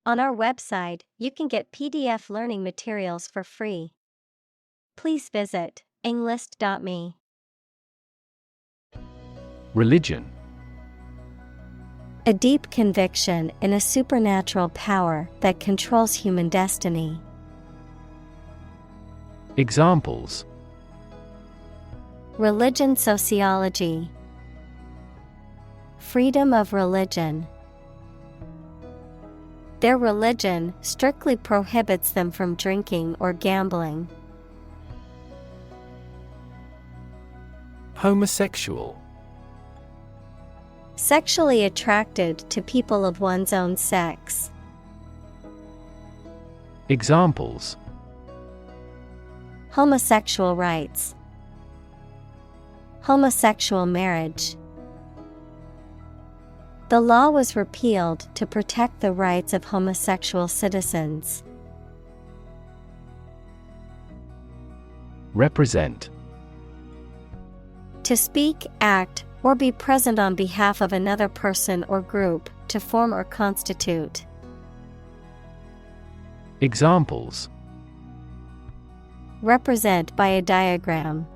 On our website, you can get PDF learning materials for free. Please visit englist.me. Religion. A deep conviction in a supernatural power that controls human destiny. Examples: Religion sociology. Freedom of religion. Their religion strictly prohibits them from drinking or gambling. Homosexual. Sexually attracted to people of one's own sex. Examples: Homosexual rights. Homosexual marriage. The law was repealed to protect the rights of homosexual citizens. Represent. To speak, act, or be present on behalf of another person or group, to form or constitute. Examples: Represent by a diagram.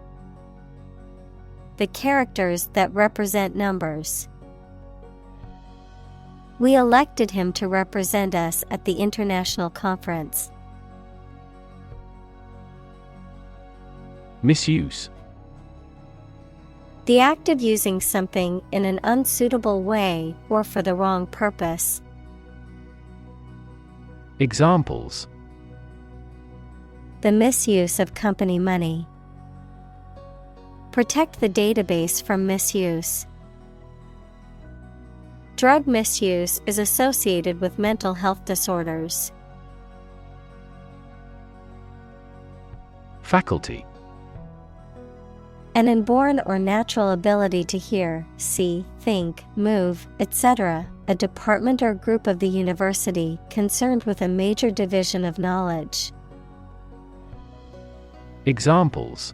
The characters that represent numbers. We elected him to represent us at the international conference. Misuse. The act of using something in an unsuitable way or for the wrong purpose. Examples: The misuse of company money. Protect the database from misuse. Drug misuse is associated with mental health disorders. Faculty. An inborn or natural ability to hear, see, think, move, etc., a department or group of the university concerned with a major division of knowledge. Examples: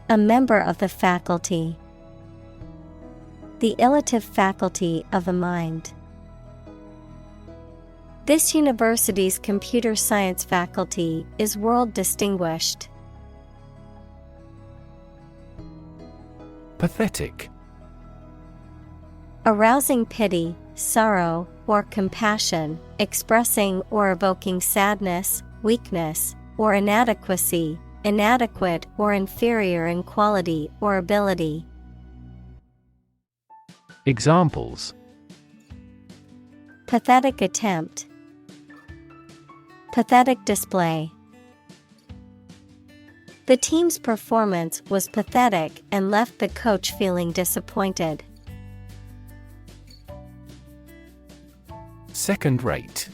A member of the faculty. The elative faculty of the mind. This university's computer science faculty is world distinguished. Pathetic. Arousing pity, sorrow, or compassion, expressing or evoking sadness, weakness, or inadequacy, inadequate or inferior in quality or ability. Examples: Pathetic attempt. Pathetic display. The team's performance was pathetic and left the coach feeling disappointed. Second-rate.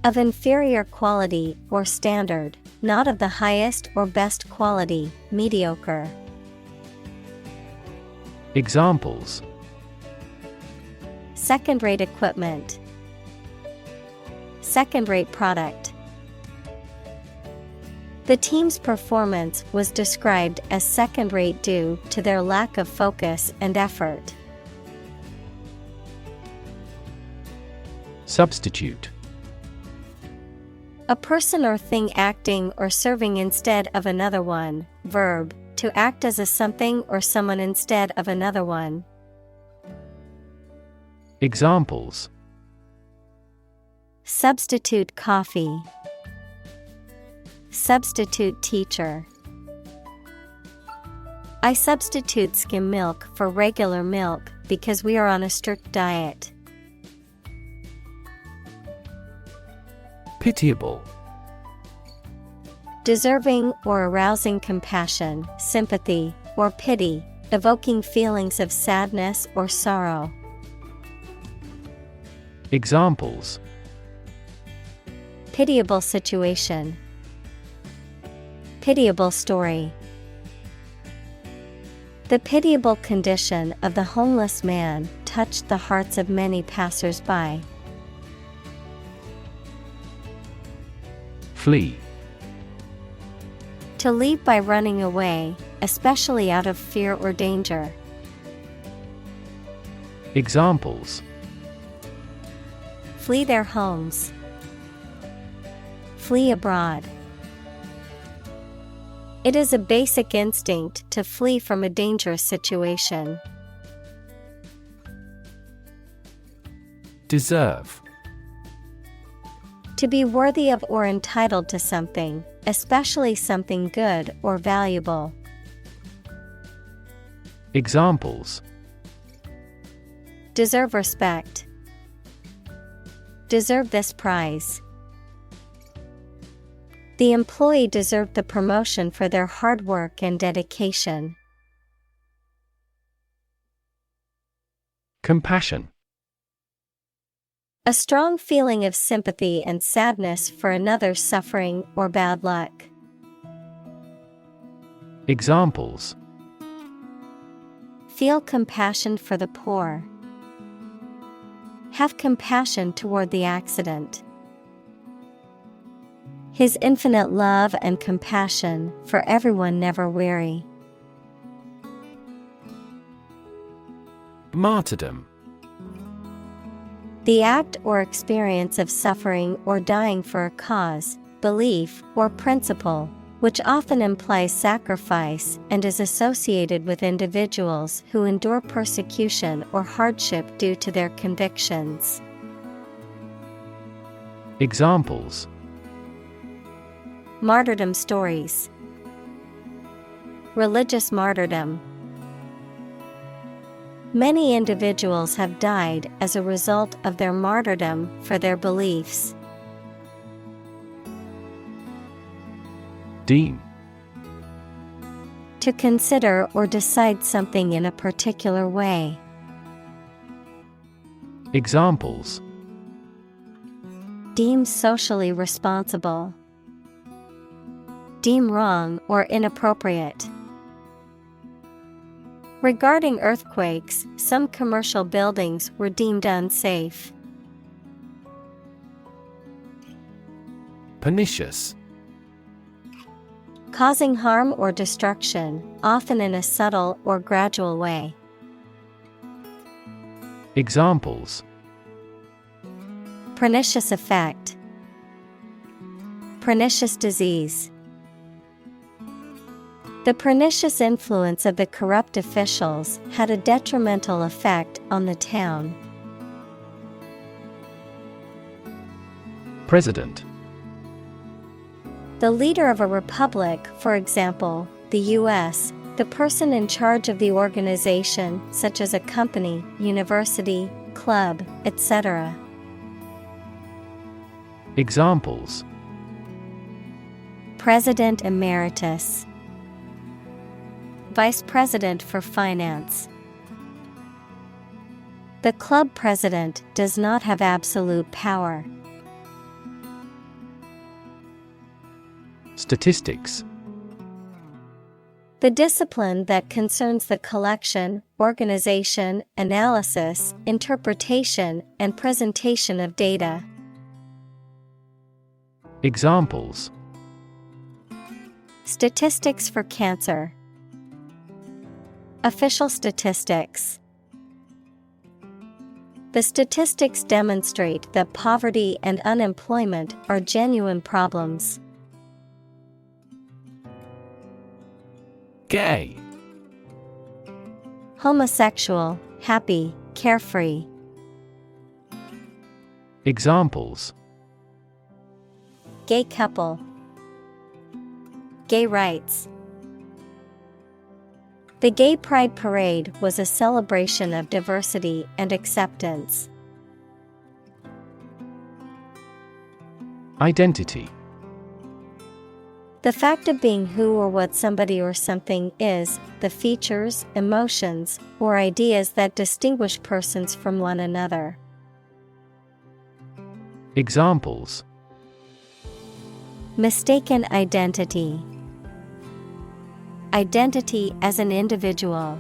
Of inferior quality or standard, not of the highest or best quality, mediocre. Examples: Second-rate equipment. Second-rate product. The team's performance was described as second-rate due to their lack of focus and effort. Substitute. A person or thing acting or serving instead of another one. Verb, to act as a something or someone instead of another one. Examples: Substitute coffee. Substitute teacher. I substitute skim milk for regular milk because we are on a strict diet. Pitiable. Deserving or arousing compassion, sympathy, or pity, evoking feelings of sadness or sorrow. Examples: Pitiable situation. Pitiable story. The pitiable condition of the homeless man touched the hearts of many passers-by. Flee. To leave by running away, especially out of fear or danger. Examples: flee their homes, flee abroad. It is a basic instinct to flee from a dangerous situation. Deserve. To be worthy of or entitled to something, especially something good or valuable. Examples: deserve respect, deserve this prize. The employee deserved the promotion for their hard work and dedication. Compassion. A strong feeling of sympathy and sadness for another's suffering or bad luck. Examples: feel compassion for the poor, have compassion toward the accident. His infinite love and compassion for everyone never weary. Martyrdom. The act or experience of suffering or dying for a cause, belief, or principle, which often implies sacrifice and is associated with individuals who endure persecution or hardship due to their convictions. Examples: martyrdom stories, religious martyrdom. Many individuals have died as a result of their martyrdom for their beliefs. Deem. To consider or decide something in a particular way. Examples: deem socially responsible, deem wrong or inappropriate. Regarding earthquakes, some commercial buildings were deemed unsafe. Pernicious. Causing harm or destruction, often in a subtle or gradual way. Examples: pernicious effect, pernicious disease. The pernicious influence of the corrupt officials had a detrimental effect on the town. President. The leader of a republic, for example, the U.S., the person in charge of the organization, such as a company, university, club, etc. Examples: President Emeritus, Vice President for Finance. The club president does not have absolute power. Statistics. The discipline that concerns the collection, organization, analysis, interpretation, and presentation of data. Examples: Statistics for cancer, official statistics. The statistics demonstrate that poverty and unemployment are genuine problems. Gay. Homosexual, happy, carefree. Examples: Gay couple, gay rights. The Gay Pride Parade was a celebration of diversity and acceptance. Identity. The fact of being who or what somebody or something is, the features, emotions, or ideas that distinguish persons from one another. Examples: Mistaken identity, identity as an individual.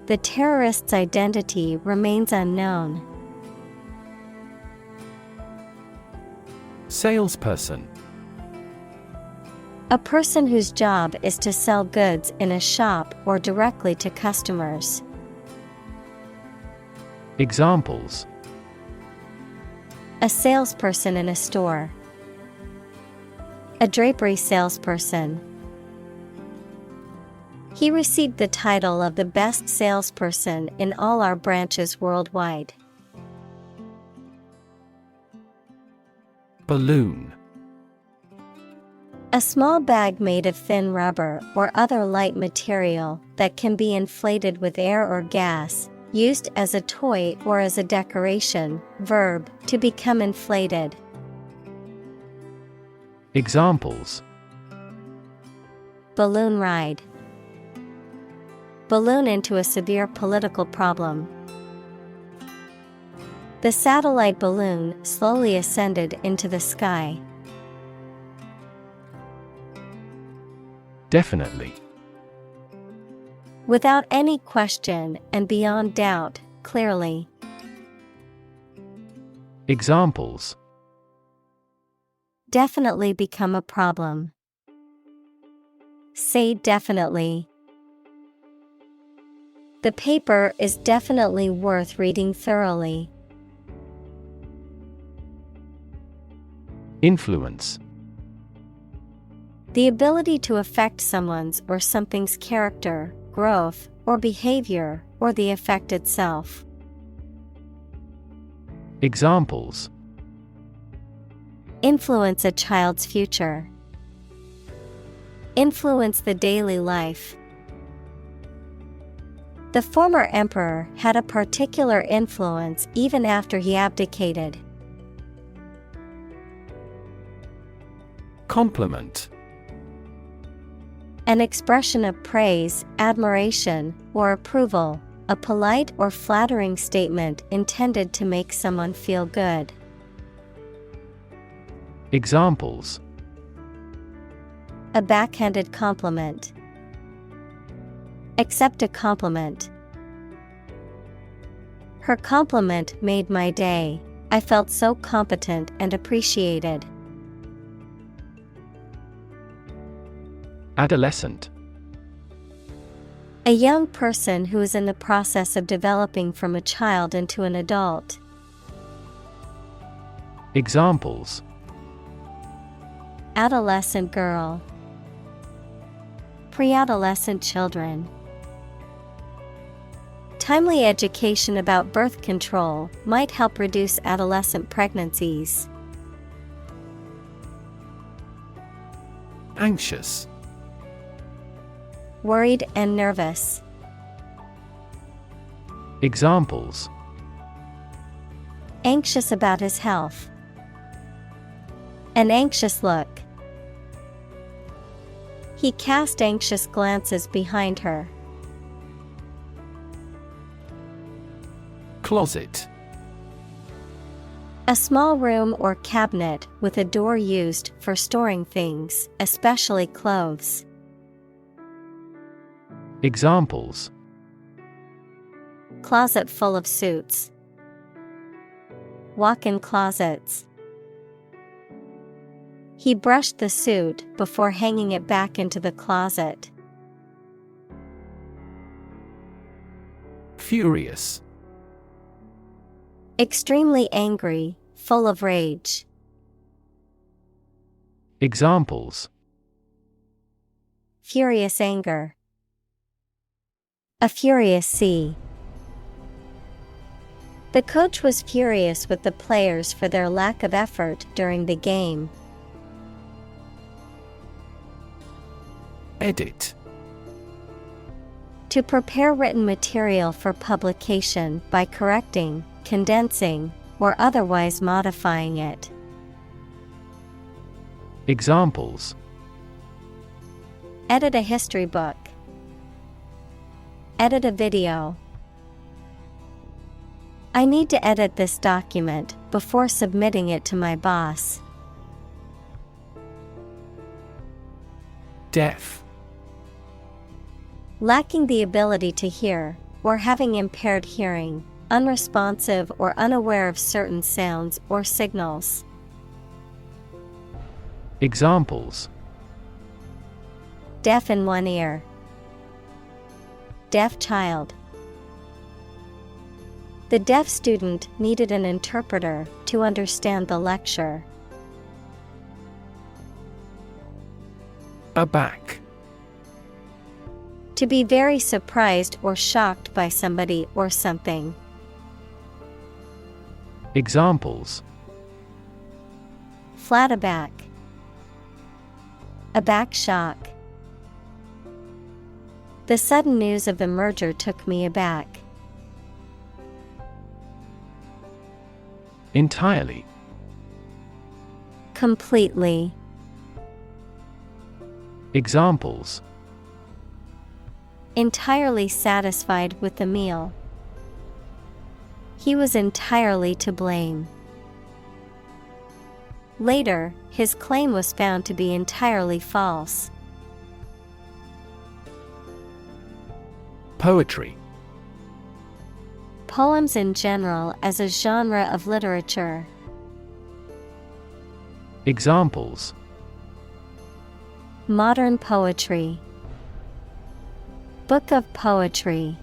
The terrorist's identity remains unknown. Salesperson. A person whose job is to sell goods in a shop or directly to customers. Examples: A salesperson in a store. A drapery salesperson. He received the title of the best salesperson in all our branches worldwide. Balloon. A small bag made of thin rubber or other light material that can be inflated with air or gas, used as a toy or as a decoration. Verb, to become inflated. Examples: Balloon ride. Balloon into a severe political problem. The satellite balloon slowly ascended into the sky. Definitely. Without any question and beyond doubt, clearly. Examples: Definitely become a problem. Say definitely. The paper is definitely worth reading thoroughly. Influence. The ability to affect someone's or something's character, growth, or behavior, or the effect itself. Examples: Influence a child's future. Influence the daily life. The former emperor had a particular influence even after he abdicated. Compliment. An expression of praise, admiration, or approval, a polite or flattering statement intended to make someone feel good. Examples: A backhanded compliment. Accept a compliment. Her compliment made my day. I felt so competent and appreciated. Adolescent. A young person who is in the process of developing from a child into an adult. Examples: Adolescent girl. Pre-adolescent children. Timely education about birth control might help reduce adolescent pregnancies. Anxious. Worried and nervous. Examples: Anxious about his health. An anxious look. He cast anxious glances behind her. Closet. A small room or cabinet with a door used for storing things, especially clothes. Examples: Closet full of suits. Walk-in closets. He brushed the suit before hanging it back into the closet. Furious. Extremely angry, full of rage. Examples: Furious anger. A furious sea. The coach was furious with the players for their lack of effort during the game. Edit. To prepare written material for publication by correcting, condensing, or otherwise modifying it. Examples: Edit a history book. Edit a video. I need to edit this document before submitting it to my boss. Deaf. Lacking the ability to hear, or having impaired hearing, unresponsive or unaware of certain sounds or signals. Examples: Deaf in one ear. Deaf child. The deaf student needed an interpreter to understand the lecture. Aback. To be very surprised or shocked by somebody or something. Examples: Flat aback. Aback shock. The sudden news of the merger took me aback. Entirely. Completely. Examples: Entirely satisfied with the meal. He was entirely to blame. Later, his claim was found to be entirely false. Poetry. Poems in general as a genre of literature. Examples: Modern poetry. Book of poetry.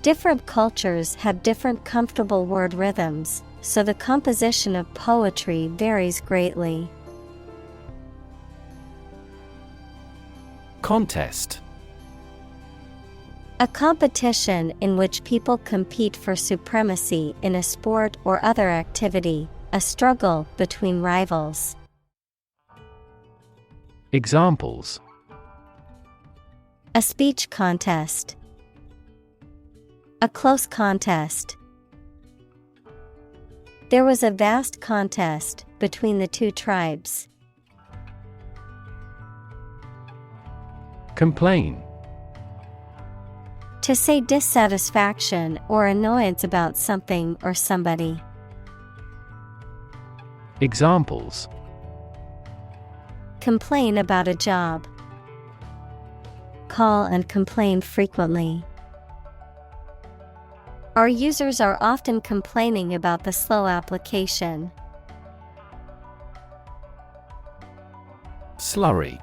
Different cultures have different comfortable word rhythms, so the composition of poetry varies greatly. Contest. A competition in which people compete for supremacy in a sport or other activity, a struggle between rivals. Examples: A speech contest. A close contest. There was a vast contest between the two tribes. Complain. To say dissatisfaction or annoyance about something or somebody. Examples: Complain about a job. Call and complain frequently. Our users are often complaining about the slow application. Slurry.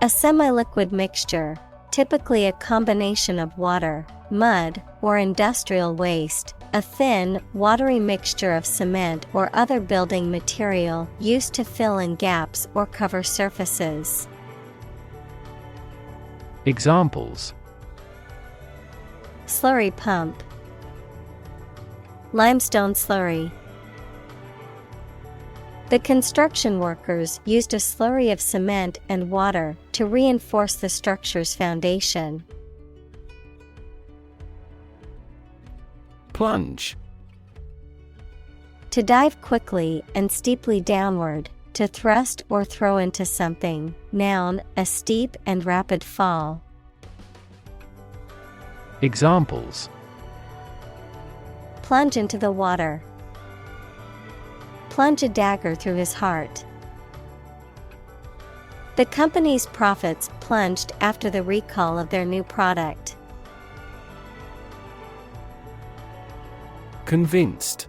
A semi-liquid mixture, typically a combination of water, mud, or industrial waste, a thin, watery mixture of cement or other building material used to fill in gaps or cover surfaces. Examples: Slurry pump. Limestone slurry. The construction workers used a slurry of cement and water to reinforce the structure's foundation. Plunge. To dive quickly and steeply downward, to thrust or throw into something. Noun, a steep and rapid fall. Examples: Plunge into the water. Plunge a dagger through his heart. The company's profits plunged after the recall of their new product. Convinced.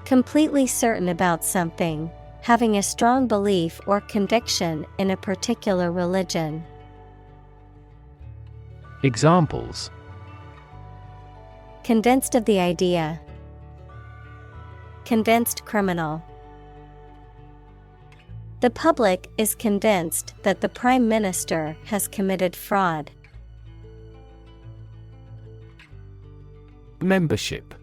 Completely certain about something, having a strong belief or conviction in a particular religion. Examples: Convinced of the idea. Convinced criminal. The public is convinced that the Prime Minister has committed fraud. Membership.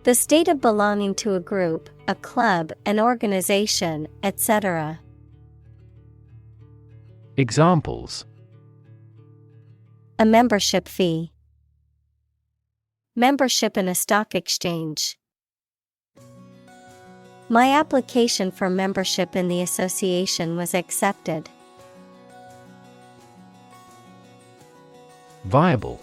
The state of belonging to a group, a club, an organization, etc. Examples: A membership fee. Membership in a stock exchange. My application for membership in the association was accepted. Viable.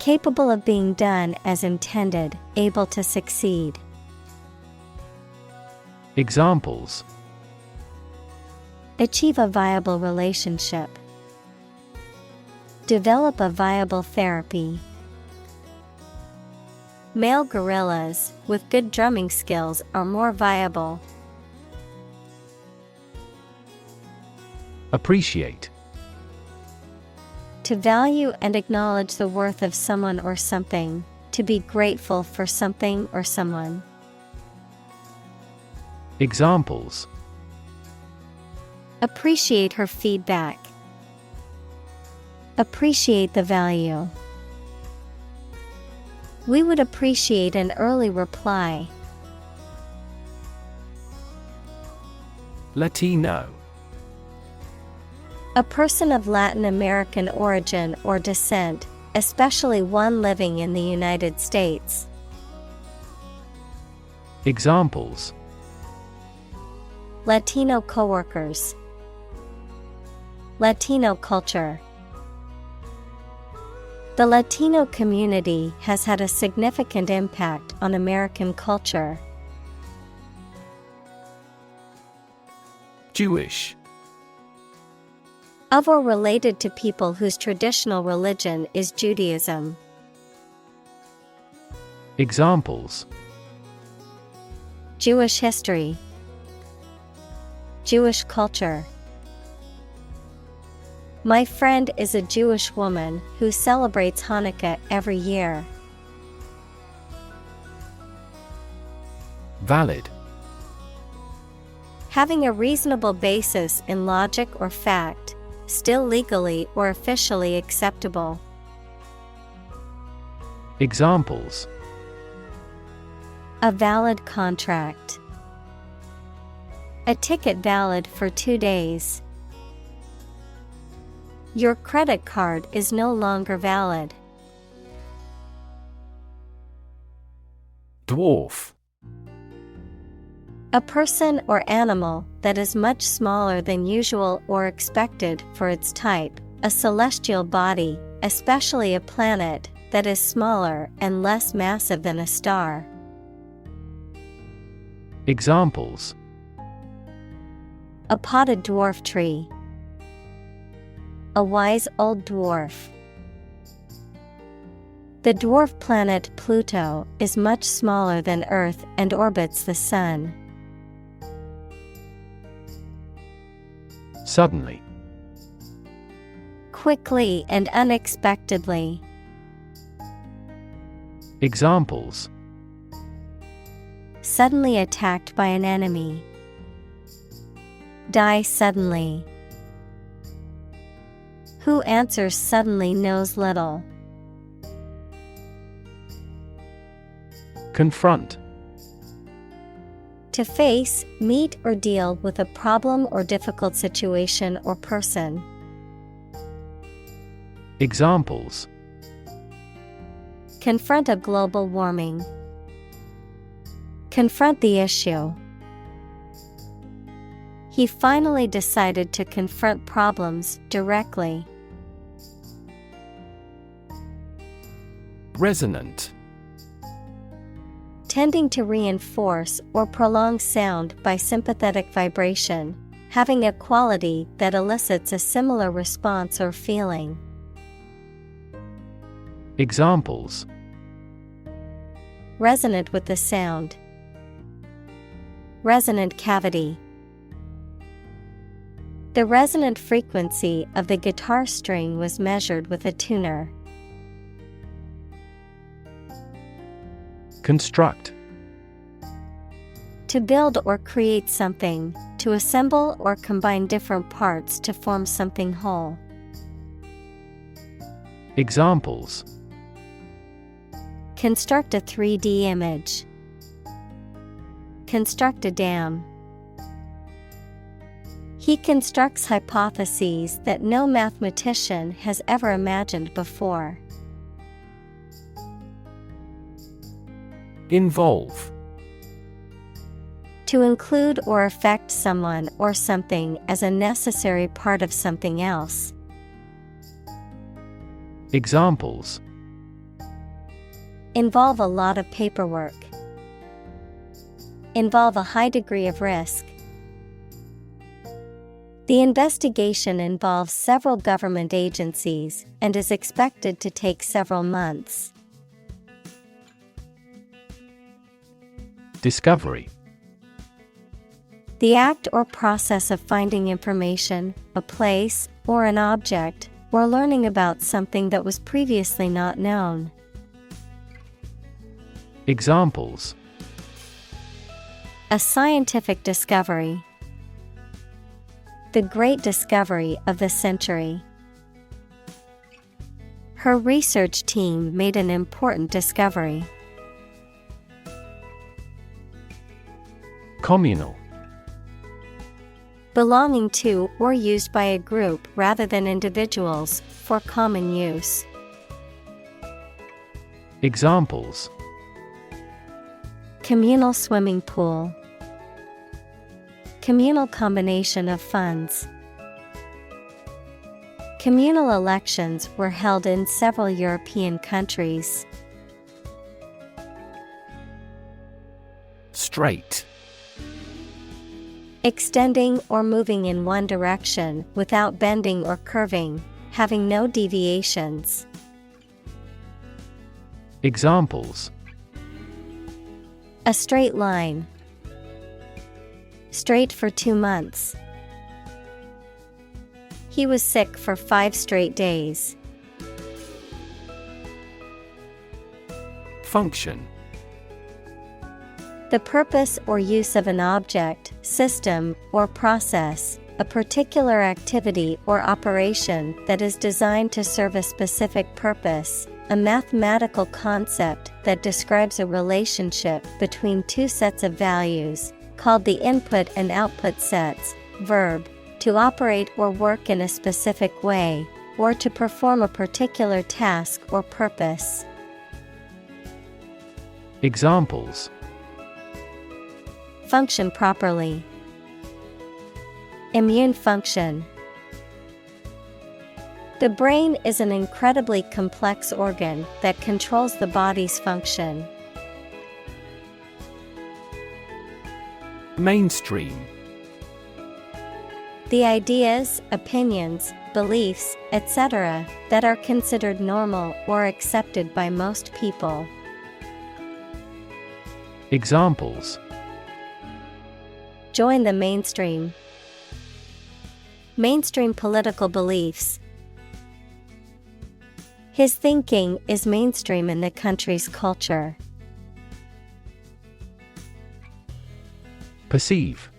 Capable of being done as intended, able to succeed. Examples: Achieve a viable relationship. Develop a viable therapy. Male gorillas with good drumming skills are more viable. Appreciate. To value and acknowledge the worth of someone or something, to be grateful for something or someone. Examples: Appreciate her feedback. Appreciate the value. We would appreciate an early reply. Latino. A person of Latin American origin or descent, especially one living in the United States. Examples: Latino coworkers. Latino culture. The Latino community has had a significant impact on American culture. Jewish. Of or related to people whose traditional religion is Judaism. Examples: Jewish history. Jewish culture. My friend is a Jewish woman who celebrates Hanukkah every year. Valid. Having a reasonable basis in logic or fact, still legally or officially acceptable. Examples: A valid contract. A ticket valid for 2 days. Your credit card is no longer valid. Dwarf. A person or animal that is much smaller than usual or expected for its type, a celestial body, especially a planet, that is smaller and less massive than a star. Examples: A potted dwarf tree. A wise old dwarf. The dwarf planet Pluto is much smaller than Earth and orbits the Sun. Suddenly. Quickly and unexpectedly. Examples: Suddenly attacked by an enemy. Die suddenly. Who answers suddenly knows little. Confront. To face, meet or deal with a problem or difficult situation or person. Examples: Confront a global warming. Confront the issue. He finally decided to confront problems directly. Resonant. Tending to reinforce or prolong sound by sympathetic vibration, having a quality that elicits a similar response or feeling. Examples: Resonant with the sound. Resonant cavity. The resonant frequency of the guitar string was measured with a tuner. Construct. To build or create something, to assemble or combine different parts to form something whole. Examples: Construct a 3D image. Construct a dam. He constructs hypotheses that no mathematician has ever imagined before. Involve. To include or affect someone or something as a necessary part of something else. Examples: Involve a lot of paperwork. Involve a high degree of risk. The investigation involves several government agencies and is expected to take several months. Discovery. The act or process of finding information, a place, or an object, We're learning about something that was previously not known. Examples: A scientific discovery. The great discovery of the century. Her research team made an important discovery. Communal. Belonging to or used by a group rather than individuals, for common use. Examples: Communal swimming pool. Communal combination of funds. Communal elections were held in several European countries. Straight. Extending or moving in one direction without bending or curving, having no deviations. Examples: A straight line. Straight for 2 months. He was sick for 5 straight days. Function. The purpose or use of an object, system, or process, a particular activity or operation that is designed to serve a specific purpose, a mathematical concept that describes a relationship between two sets of values, called the input and output sets. Verb, to operate or work in a specific way, or to perform a particular task or purpose. Examples: Function properly. Immune function. The brain is an incredibly complex organ that controls the body's function. Mainstream. The ideas, opinions, beliefs, etc., that are considered normal or accepted by most people. Examples: Join the mainstream. Mainstream political beliefs. His thinking is mainstream in the country's culture. Perceive.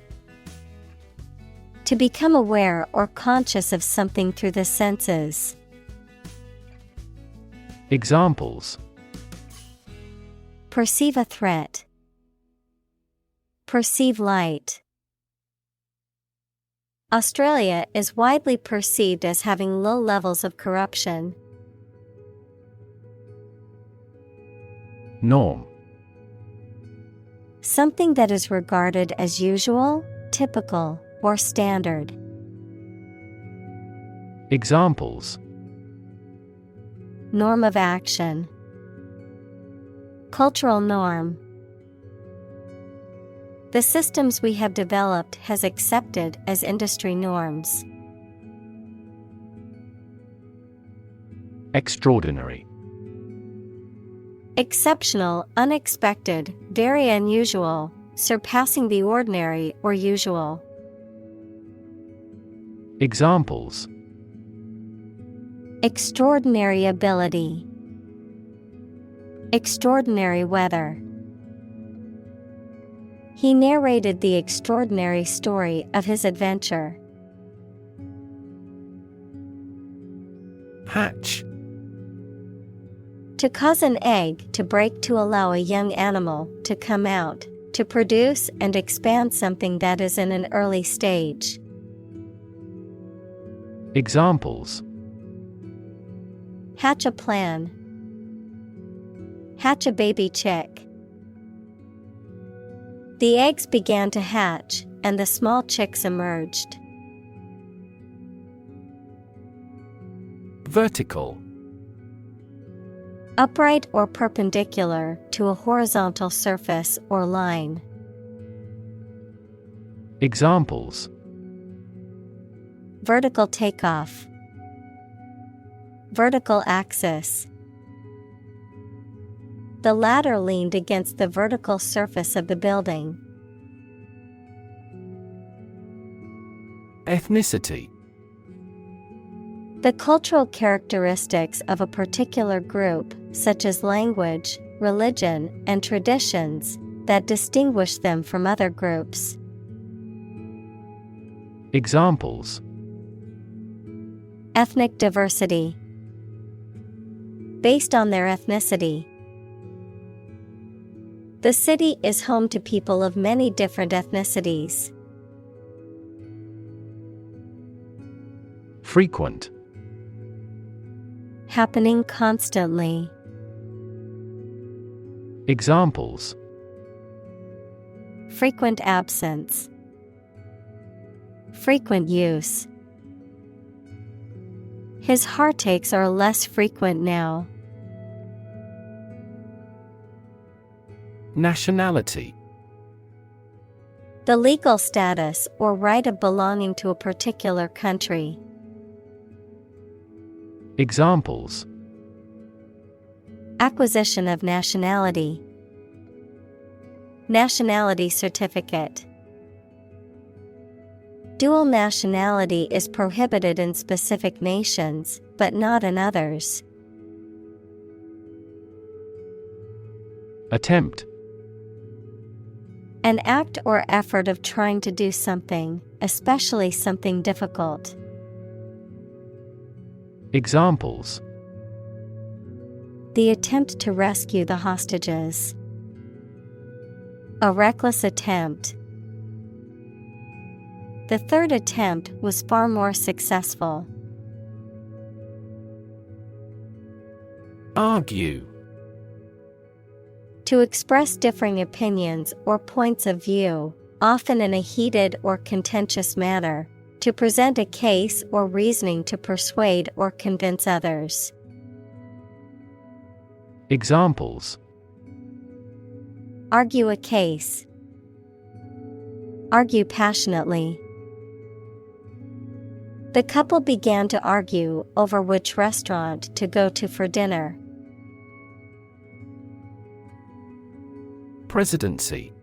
To become aware or conscious of something through the senses. Examples: Perceive a threat. Perceive light. Australia is widely perceived as having low levels of corruption. Norm. Something that is regarded as usual, typical, or standard. Examples: Norm of action. Cultural norm. The systems we have developed has accepted as industry norms. Extraordinary. Exceptional, unexpected, very unusual, surpassing the ordinary or usual. Examples: Extraordinary ability. Extraordinary weather. He narrated the extraordinary story of his adventure. Hatch. To cause an egg to break to allow a young animal to come out, to produce and expand something that is in an early stage. Examples: Hatch a plan. Hatch a baby chick. The eggs began to hatch, and the small chicks emerged. Vertical. Upright or perpendicular to a horizontal surface or line. Examples: Vertical takeoff. Vertical axis. The ladder leaned against the vertical surface of the building. Ethnicity. The cultural characteristics of a particular group, such as language, religion, and traditions, that distinguish them from other groups. Examples: Ethnic diversity. Based on their ethnicity. The city is home to people of many different ethnicities. Frequent. Happening constantly. Examples: Frequent absence. Frequent use. His heartaches are less frequent now. Nationality. The legal status or right of belonging to a particular country. Examples: Acquisition of nationality. Nationality certificate. Dual nationality is prohibited in specific nations, but not in others. Attempt. An act or effort of trying to do something, especially something difficult. Examples: The attempt to rescue the hostages. A reckless attempt. The third attempt was far more successful. Argue. To express differing opinions or points of view, often in a heated or contentious manner, to present a case or reasoning to persuade or convince others. Examples: Argue a case. Argue passionately. The couple began to argue over which restaurant to go to for dinner. Presidency.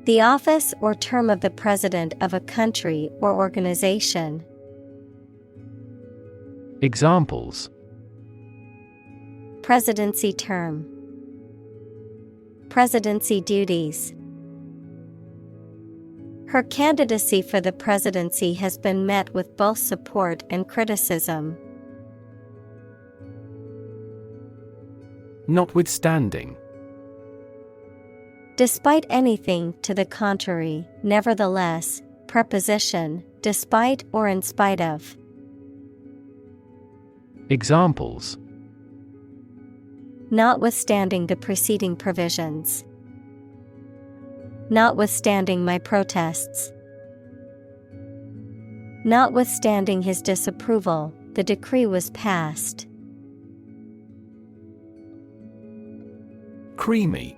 The office or term of the president of a country or organization. Examples: Presidency term. Presidency duties. Her candidacy for the presidency has been met with both support and criticism. Notwithstanding. Despite anything to the contrary, nevertheless, preposition, despite or in spite of. Examples: Notwithstanding the preceding provisions. Notwithstanding my protests. Notwithstanding his disapproval, the decree was passed. Creamy.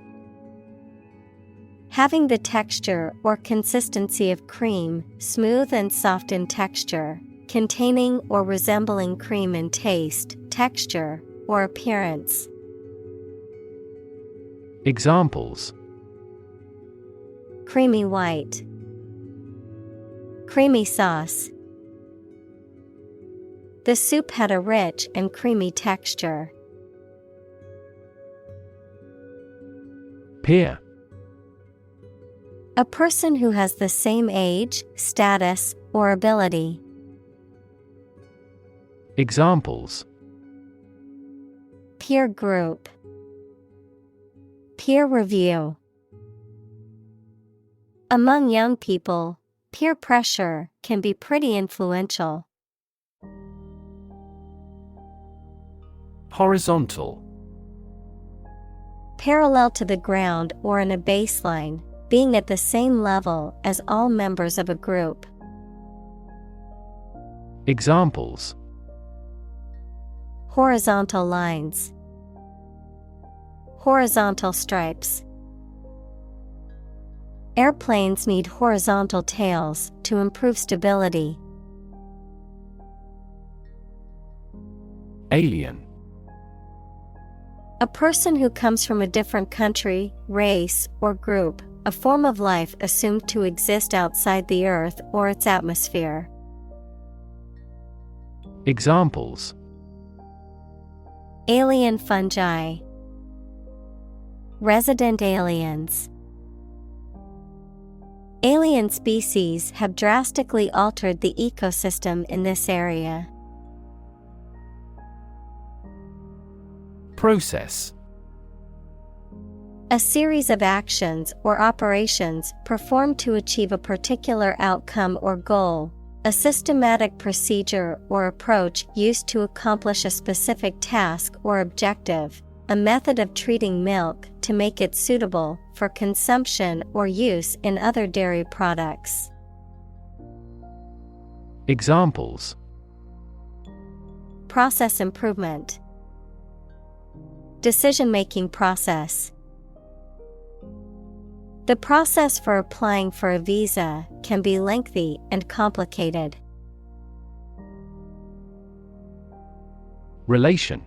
Having the texture or consistency of cream, smooth and soft in texture, containing or resembling cream in taste, texture, or appearance. Examples: Creamy white. Creamy sauce. The soup had a rich and creamy texture. Peer. A person who has the same age, status, or ability. Examples: Peer group. Peer review. Among young people, peer pressure can be pretty influential. Horizontal. Parallel to the ground or in a baseline, being at the same level as all members of a group. Examples: Horizontal lines. Horizontal stripes. Airplanes need horizontal tails to improve stability. Alien. A person who comes from a different country, race, or group, a form of life assumed to exist outside the Earth or its atmosphere. Examples: alien fungi, resident aliens. Alien species have drastically altered the ecosystem in this area. Process: a series of actions or operations performed to achieve a particular outcome or goal, a systematic procedure or approach used to accomplish a specific task or objective, a method of treating milk to make it suitable for consumption or use in other dairy products. Examples: process improvement, decision-making process. The process for applying for a visa can be lengthy and complicated. Relation: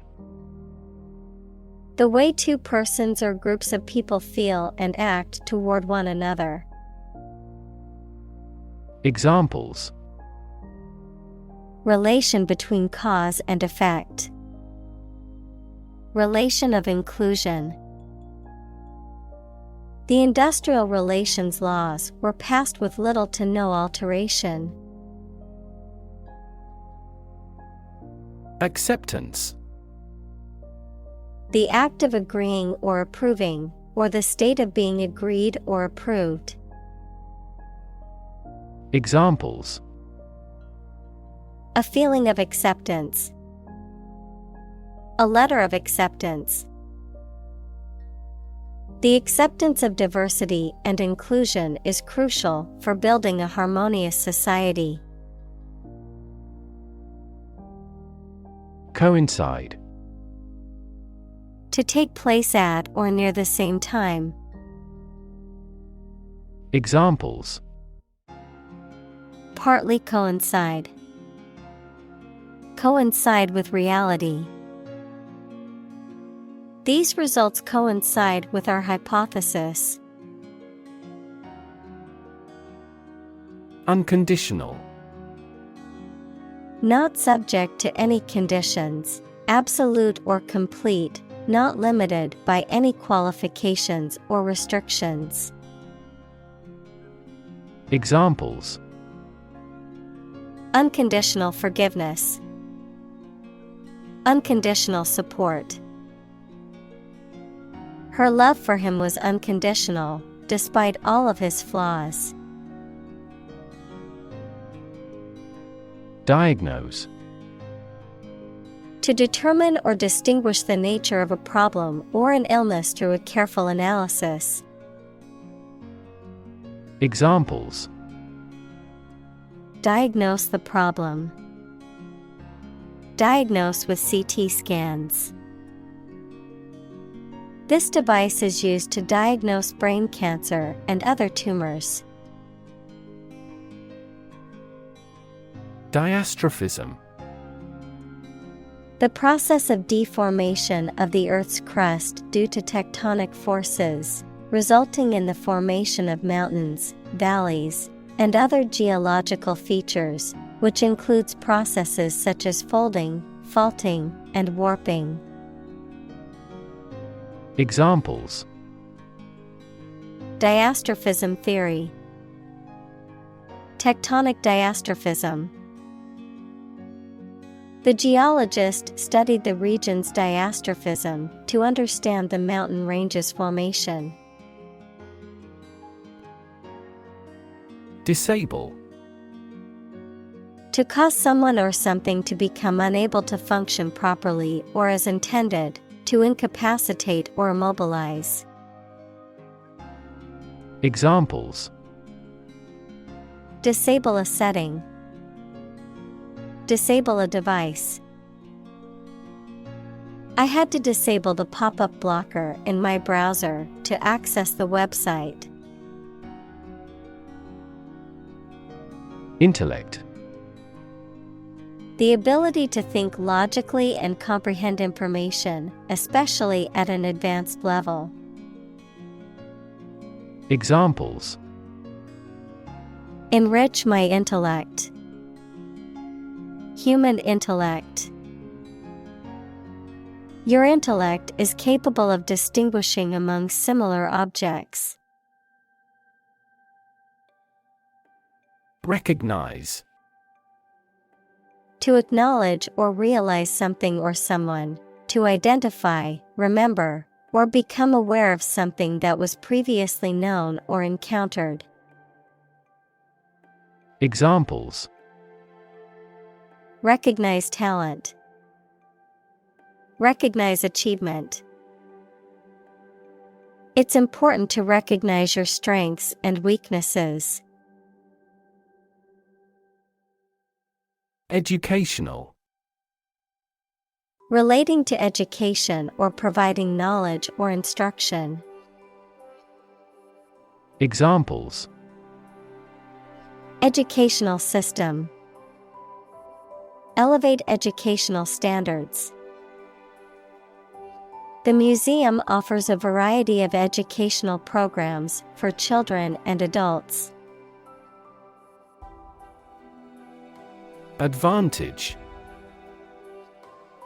the way two persons or groups of people feel and act toward one another. Examples: relation between cause and effect, relation of inclusion. The industrial relations laws were passed with little to no alteration. Acceptance: the act of agreeing or approving, or the state of being agreed or approved. Examples: a feeling of acceptance, a letter of acceptance. The acceptance of diversity and inclusion is crucial for building a harmonious society. Coincide: to take place at or near the same time. Examples: partly coincide, coincide with reality. These results coincide with our hypothesis. Unconditional: not subject to any conditions, absolute or complete, not limited by any qualifications or restrictions. Examples: unconditional forgiveness, unconditional support. Her love for him was unconditional, despite all of his flaws. Diagnose: to determine or distinguish the nature of a problem or an illness through a careful analysis. Examples: diagnose the problem, diagnose with CT scans. This device is used to diagnose brain cancer and other tumors. Diastrophism: the process of deformation of the Earth's crust due to tectonic forces, resulting in the formation of mountains, valleys, and other geological features, which includes processes such as folding, faulting, and warping. Examples: diastrophism theory, tectonic diastrophism. The geologist studied the region's diastrophism to understand the mountain range's formation. Disable: to cause someone or something to become unable to function properly or as intended, to incapacitate or immobilize. Examples: disable a setting, disable a device. I had to disable the pop-up blocker in my browser to access the website. Intellect: the ability to think logically and comprehend information, especially at an advanced level. Examples: enrich my intellect, Human intellect. Your intellect is capable of distinguishing among similar objects. Recognize. To acknowledge or realize something or someone, to identify, remember, or become aware of something that was previously known or encountered. Examples: Recognize talent. Recognize achievement. It's important to recognize your strengths and weaknesses. Educational. Relating to education or providing knowledge or instruction. Examples: Educational system. Elevate educational standards. The museum offers a variety of educational programs for children and adults. Advantage.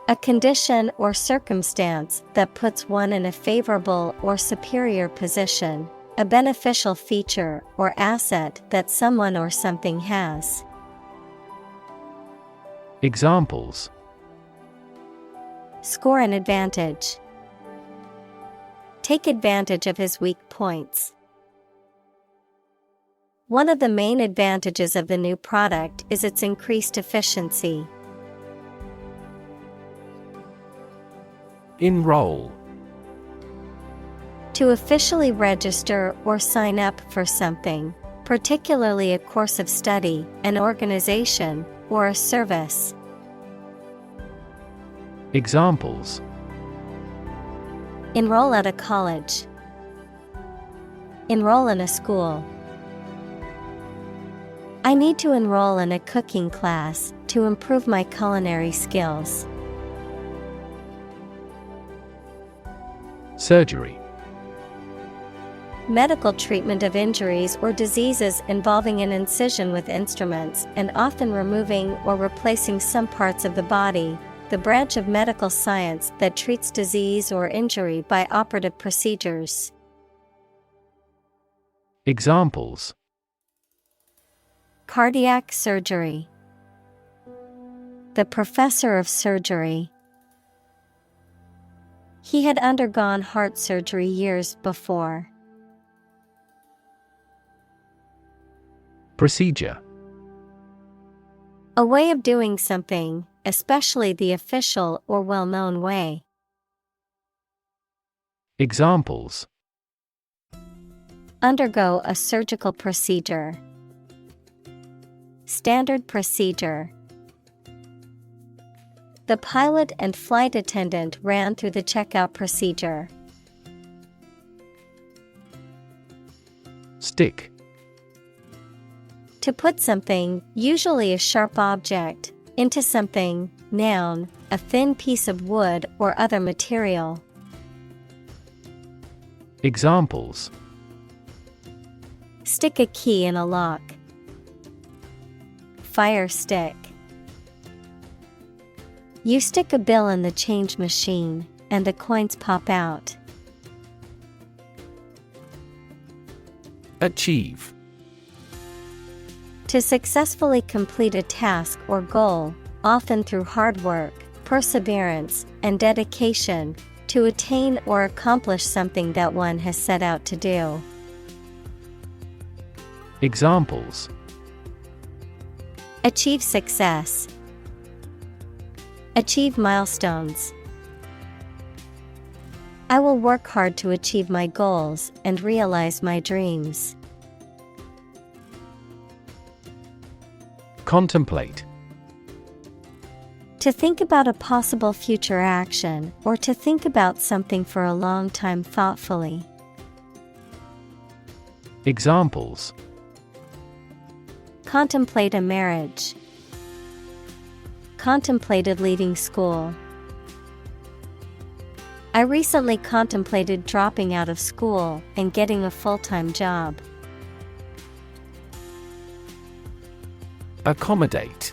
A condition or circumstance that puts one in a favorable or superior position, a beneficial feature or asset that someone or something has. Examples: Score an advantage. Take advantage of his weak points. One of the main advantages of the new product is its increased efficiency. Enroll. To officially register or sign up for something, particularly a course of study, an organization, or a service. Examples: Enroll at a college. Enroll in a school. I need to enroll in a cooking class to improve my culinary skills. Surgery. Medical treatment of injuries or diseases involving an incision with instruments and often removing or replacing some parts of the body, the branch of medical science that treats disease or injury by operative procedures. Examples: Cardiac surgery. The professor of surgery. He had undergone heart surgery years before. Procedure. A way of doing something, especially the official or well-known way. Examples: Undergo a surgical procedure. Standard procedure. The pilot and flight attendant ran through the checkout procedure. Stick. To put something, usually a sharp object, into something, noun, a thin piece of wood or other material. Examples: Stick a key in a lock. Fire stick. You stick a bill in the change machine, and the coins pop out. Achieve. To successfully complete a task or goal, often through hard work, perseverance, and dedication, to attain or accomplish something that one has set out to do. Examples: Achieve success. Achieve milestones. I will work hard to achieve my goals and realize my dreams. Contemplate. To think about a possible future action or to think about something for a long time thoughtfully. Examples: Contemplate a marriage. Contemplated leaving school. I recently contemplated dropping out of school and getting a full-time job. Accommodate.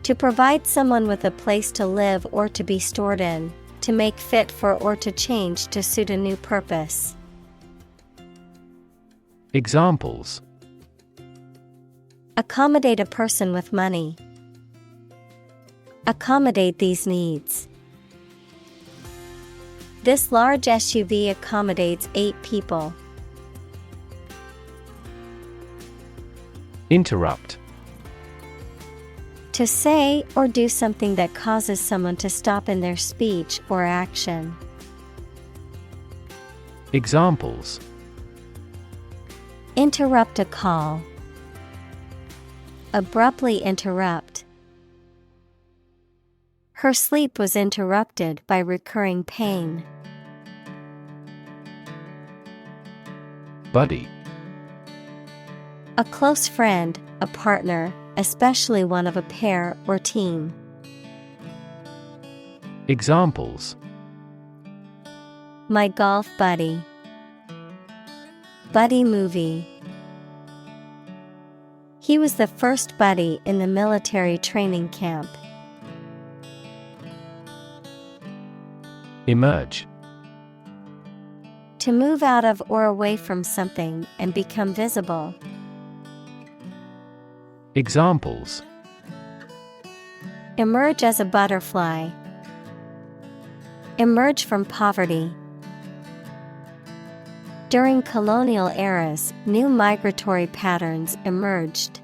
To provide someone with a place to live or to be stored in, to make fit for or to change to suit a new purpose. Examples: Accommodate a person with money. Accommodate these needs. This large SUV accommodates 8 people. Interrupt. To say or do something that causes someone to stop in their speech or action. Examples: Interrupt a call. Abruptly interrupt. Her sleep was interrupted by recurring pain. Buddy. A close friend, a partner, especially one of a pair or team. Examples: My golf buddy. Buddy movie. He was the first buddy in the military training camp. Emerge. To move out of or away from something and become visible. Examples: Emerge as a butterfly. Emerge from poverty. During colonial eras, new migratory patterns emerged.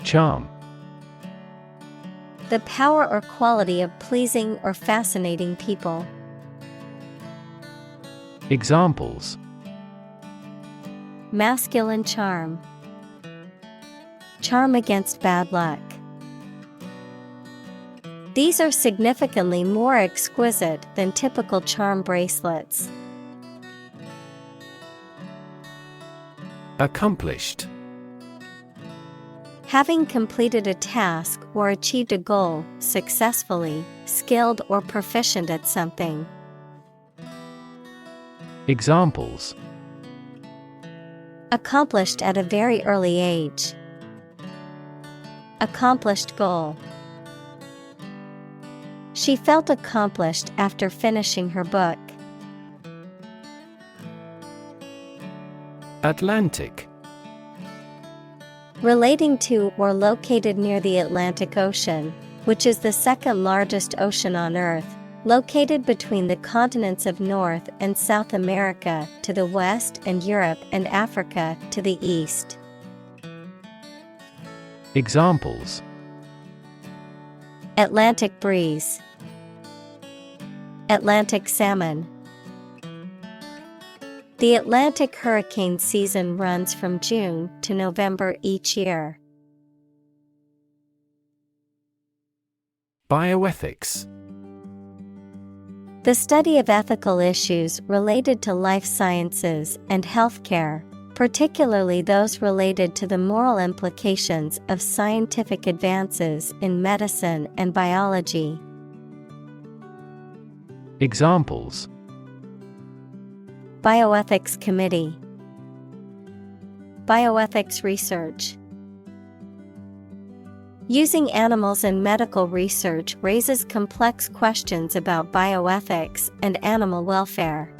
Charm. The power or quality of pleasing or fascinating people. Examples: Masculine charm. Charm against bad luck. These are significantly more exquisite than typical charm bracelets. Accomplished. Having completed a task or achieved a goal successfully, skilled or proficient at something. Examples: Accomplished at a very early age. Accomplished goal. She felt accomplished after finishing her book. Atlantic. Relating to or located near the Atlantic Ocean, which is the second largest ocean on Earth, located between the continents of North and South America to the west and Europe and Africa to the east. Examples: Atlantic breeze. Atlantic salmon. The Atlantic hurricane season runs from June to November each year. Bioethics. The study of ethical issues related to life sciences and healthcare, particularly those related to the moral implications of scientific advances in medicine and biology. Examples: Bioethics Committee. Bioethics research. Using animals in medical research raises complex questions about bioethics and animal welfare.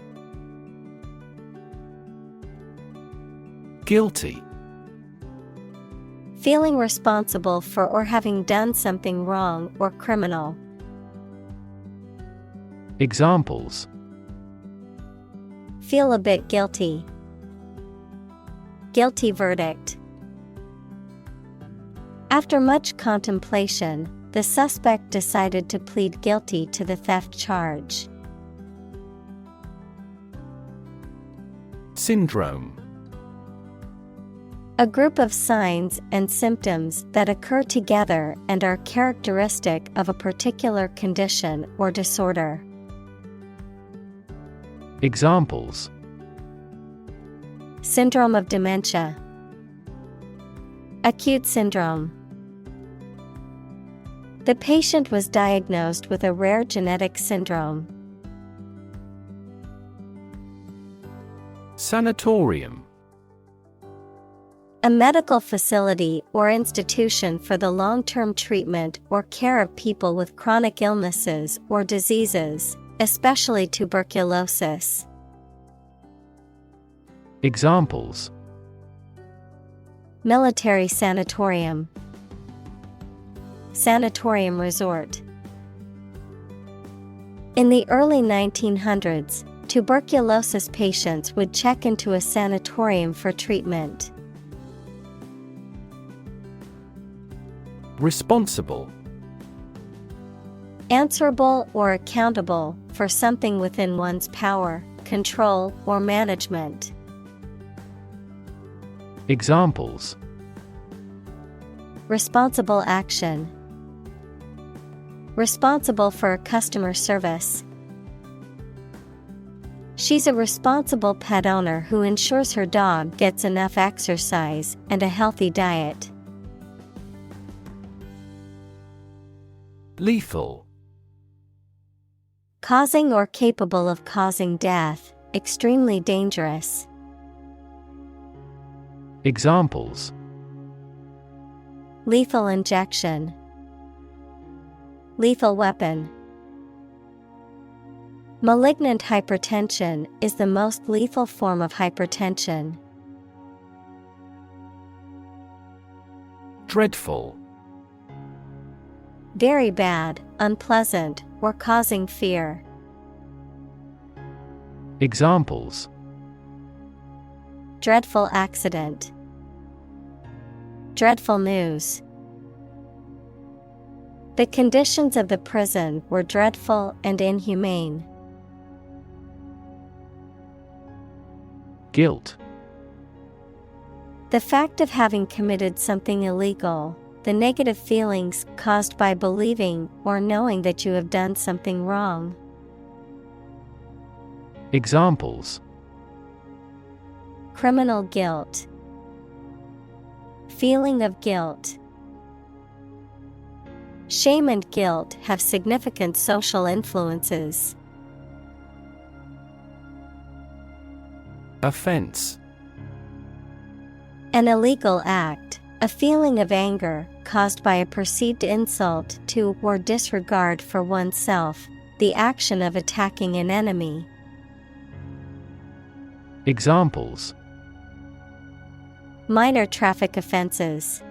Guilty. Feeling responsible for or having done something wrong or criminal. Examples: Feel a bit guilty. Guilty verdict. After much contemplation, the suspect decided to plead guilty to the theft charge. Syndrome. A group of signs and symptoms that occur together and are characteristic of a particular condition or disorder. Examples: Syndrome of dementia. Acute syndrome. The patient was diagnosed with a rare genetic syndrome. Sanatorium. A medical facility or institution for the long-term treatment or care of people with chronic illnesses or diseases, especially tuberculosis. Examples: Military sanatorium, sanatorium resort. In the early 1900s, tuberculosis patients would check into a sanatorium for treatment. Responsible. Answerable or accountable for something within one's power, control, or management. Examples: Responsible action. Responsible for customer service. She's a responsible pet owner who ensures her dog gets enough exercise and a healthy diet. Lethal. Causing or capable of causing death, extremely dangerous. Examples: Lethal injection. Lethal weapon. Malignant hypertension is the most lethal form of hypertension. Dreadful. Very bad, unpleasant, or causing fear. Examples: Dreadful accident. Dreadful news. The conditions of the prison were dreadful and inhumane. Guilt. The fact of having committed something illegal, the negative feelings caused by believing or knowing that you have done something wrong. Examples: Criminal guilt. Feeling of guilt. Shame and guilt have significant social influences. Offense. An illegal act, a feeling of anger caused by a perceived insult to or disregard for oneself, the action of attacking an enemy. Examples: Minor traffic offenses.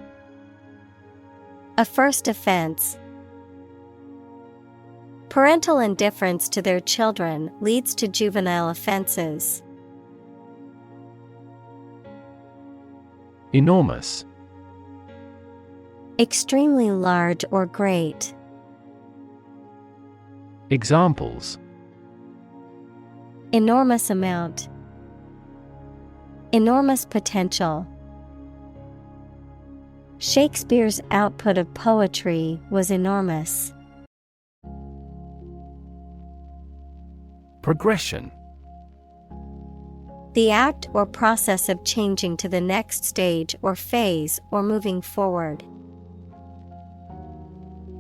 A first offense. Parental indifference to their children leads to juvenile offenses. Enormous. Extremely large or great. Examples: Enormous amount. Enormous potential. Shakespeare's output of poetry was enormous. Progression. The act or process of changing to the next stage or phase or moving forward.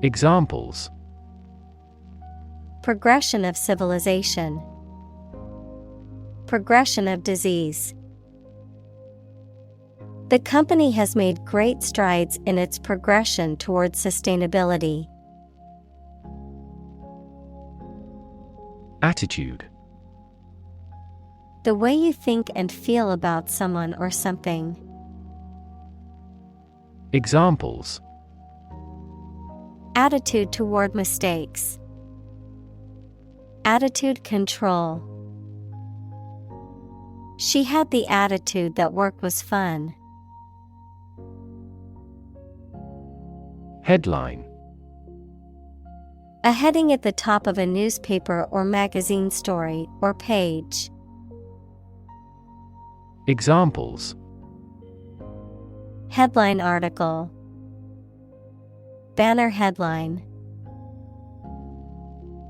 Examples: Progression of civilization. Progression of disease. The company has made great strides in its progression towards sustainability. Attitude. The way you think and feel about someone or something. Examples: Attitude toward mistakes. Attitude control. She had the attitude that work was fun. Headline. A heading at the top of a newspaper or magazine story or page. Examples: Headline article. Banner headline.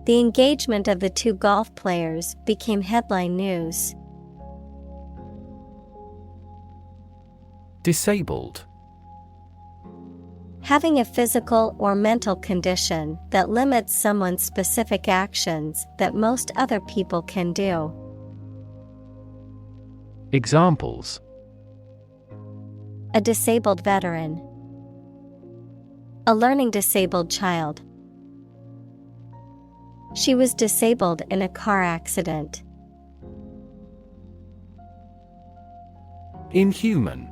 The engagement of the two golf players became headline news. Disabled. Having a physical or mental condition that limits someone's specific actions that most other people can do. Examples: A disabled veteran. A learning disabled child. She was disabled in a car accident. Inhuman.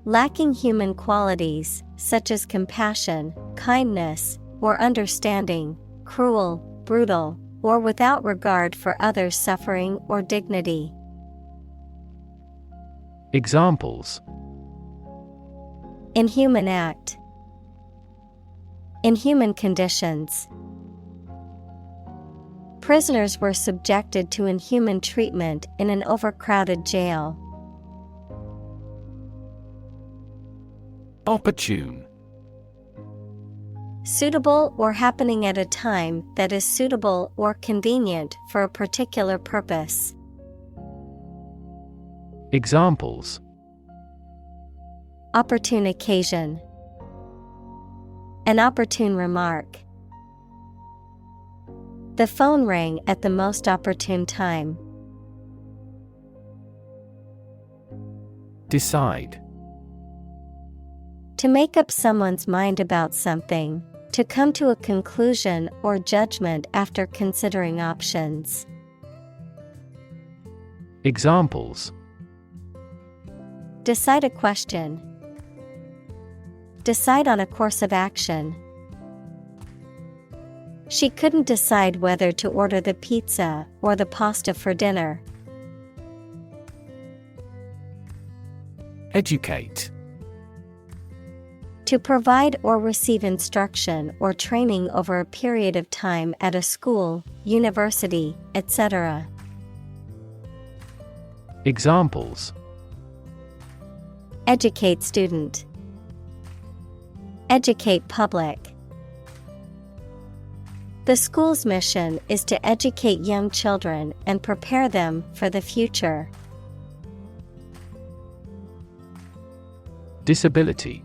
Lacking human qualities, such as compassion, kindness, or understanding, cruel, brutal, or without regard for others' suffering or dignity. Examples: Inhuman act. Inhuman conditions. Prisoners were subjected to inhuman treatment in an overcrowded jail. Opportune. Suitable or happening at a time that is suitable or convenient for a particular purpose. Examples: Opportune occasion. An opportune remark. The phone rang at the most opportune time. Decide. To make up someone's mind about something. To come to a conclusion or judgment after considering options. Examples: Decide a question. Decide on a course of action. She couldn't decide whether to order the pizza or the pasta for dinner. Educate. To provide or receive instruction or training over a period of time at a school, university, etc. Examples: Educate student. Educate public. The school's mission is to educate young children and prepare them for the future. Disability.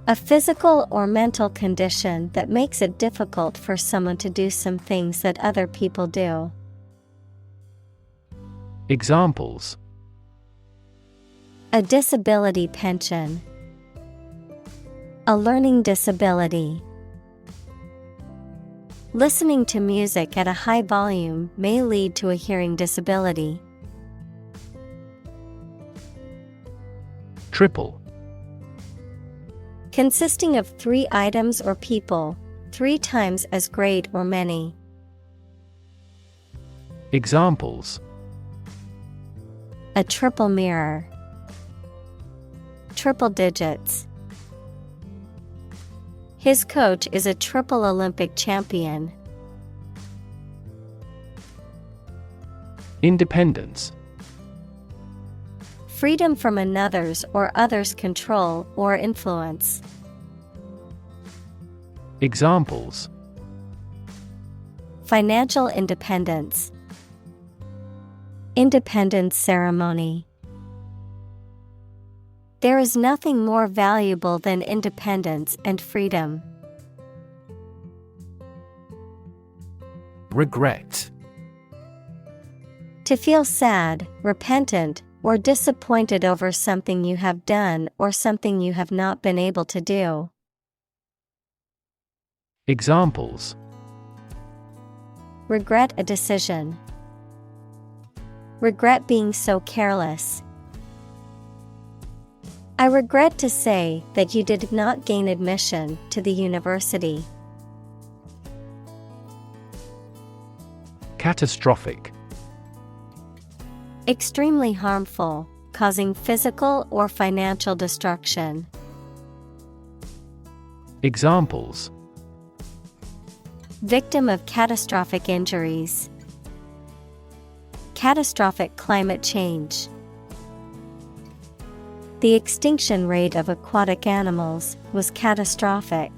A physical or mental condition that makes it difficult for someone to do some things that other people do. Examples: A disability pension. A learning disability. Listening to music at a high volume may lead to a hearing disability. Triple. Consisting of 3 items or people, 3 times as great or many. Examples: A triple mirror. Triple digits. His coach is a triple Olympic champion. Independence. Freedom from another's or others' control or influence. Examples: Financial independence. Independence ceremony. There is nothing more valuable than independence and freedom. Regret. To feel sad, repentant, or disappointed over something you have done or something you have not been able to do. Examples: Regret a decision. Regret being so careless. I regret to say that you did not gain admission to the university. Catastrophic. Extremely harmful, causing physical or financial destruction. Examples: Victim of catastrophic injuries. Catastrophic climate change. The extinction rate of aquatic animals was catastrophic.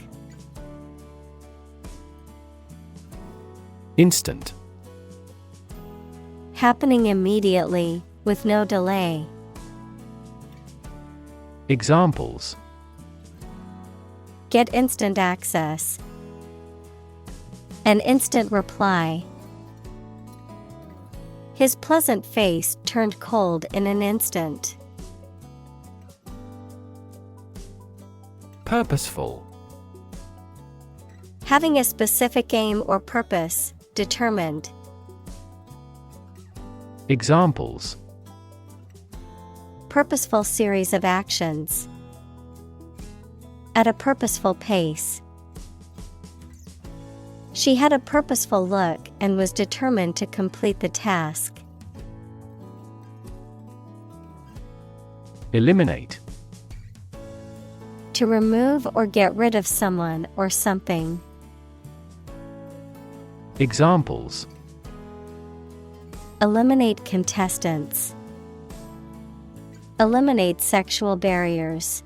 Instant. Happening immediately, with no delay. Examples: Get instant access. An instant reply. His pleasant face turned cold in an instant. Purposeful. Having a specific aim or purpose, determined. Examples: Purposeful series of actions. At a purposeful pace. She had a purposeful look and was determined to complete the task. Eliminate. To remove or get rid of someone or something. Examples: Eliminate contestants. Eliminate sexual barriers.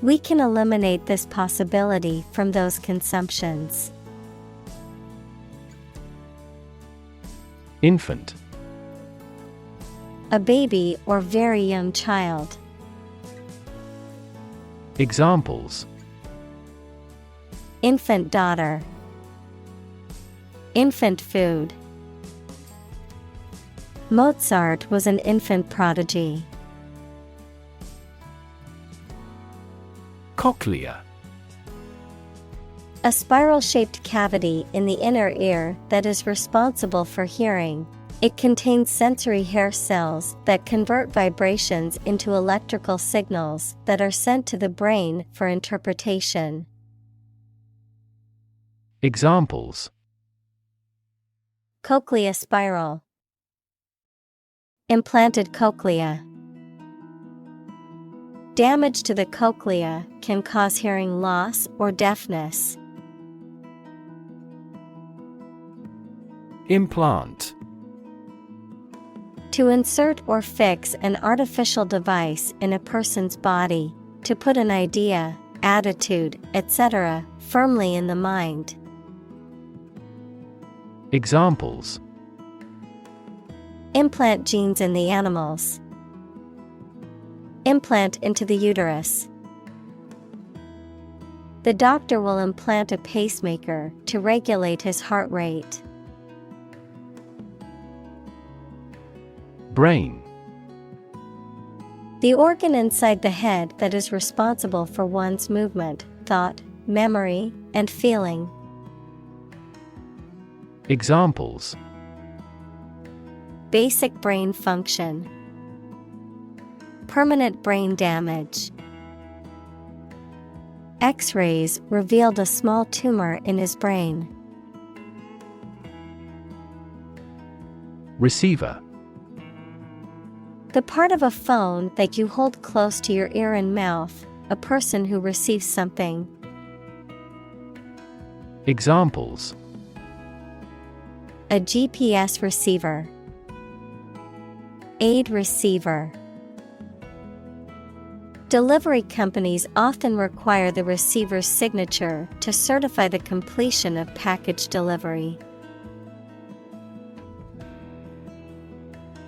We can eliminate this possibility from those consumptions. Infant. A baby or very young child. Examples: Infant daughter. Infant food. Mozart was an infant prodigy. Cochlea. A spiral-shaped cavity in the inner ear that is responsible for hearing. It contains sensory hair cells that convert vibrations into electrical signals that are sent to the brain for interpretation. Examples: Cochlea spiral. Implanted cochlea. Damage to the cochlea can cause hearing loss or deafness. Implant. To insert or fix an artificial device in a person's body, to put an idea, attitude, etc., firmly in the mind. Examples: Implant genes in the animals. Implant into the uterus. The doctor will implant a pacemaker to regulate his heart rate. Brain. The organ inside the head that is responsible for one's movement, thought, memory, and feeling. Examples: Basic brain function. Permanent brain damage. X-rays revealed a small tumor in his brain. Receiver. The part of a phone that you hold close to your ear and mouth, a person who receives something. Examples: A GPS receiver. Aid receiver. Delivery companies often require the receiver's signature to certify the completion of package delivery.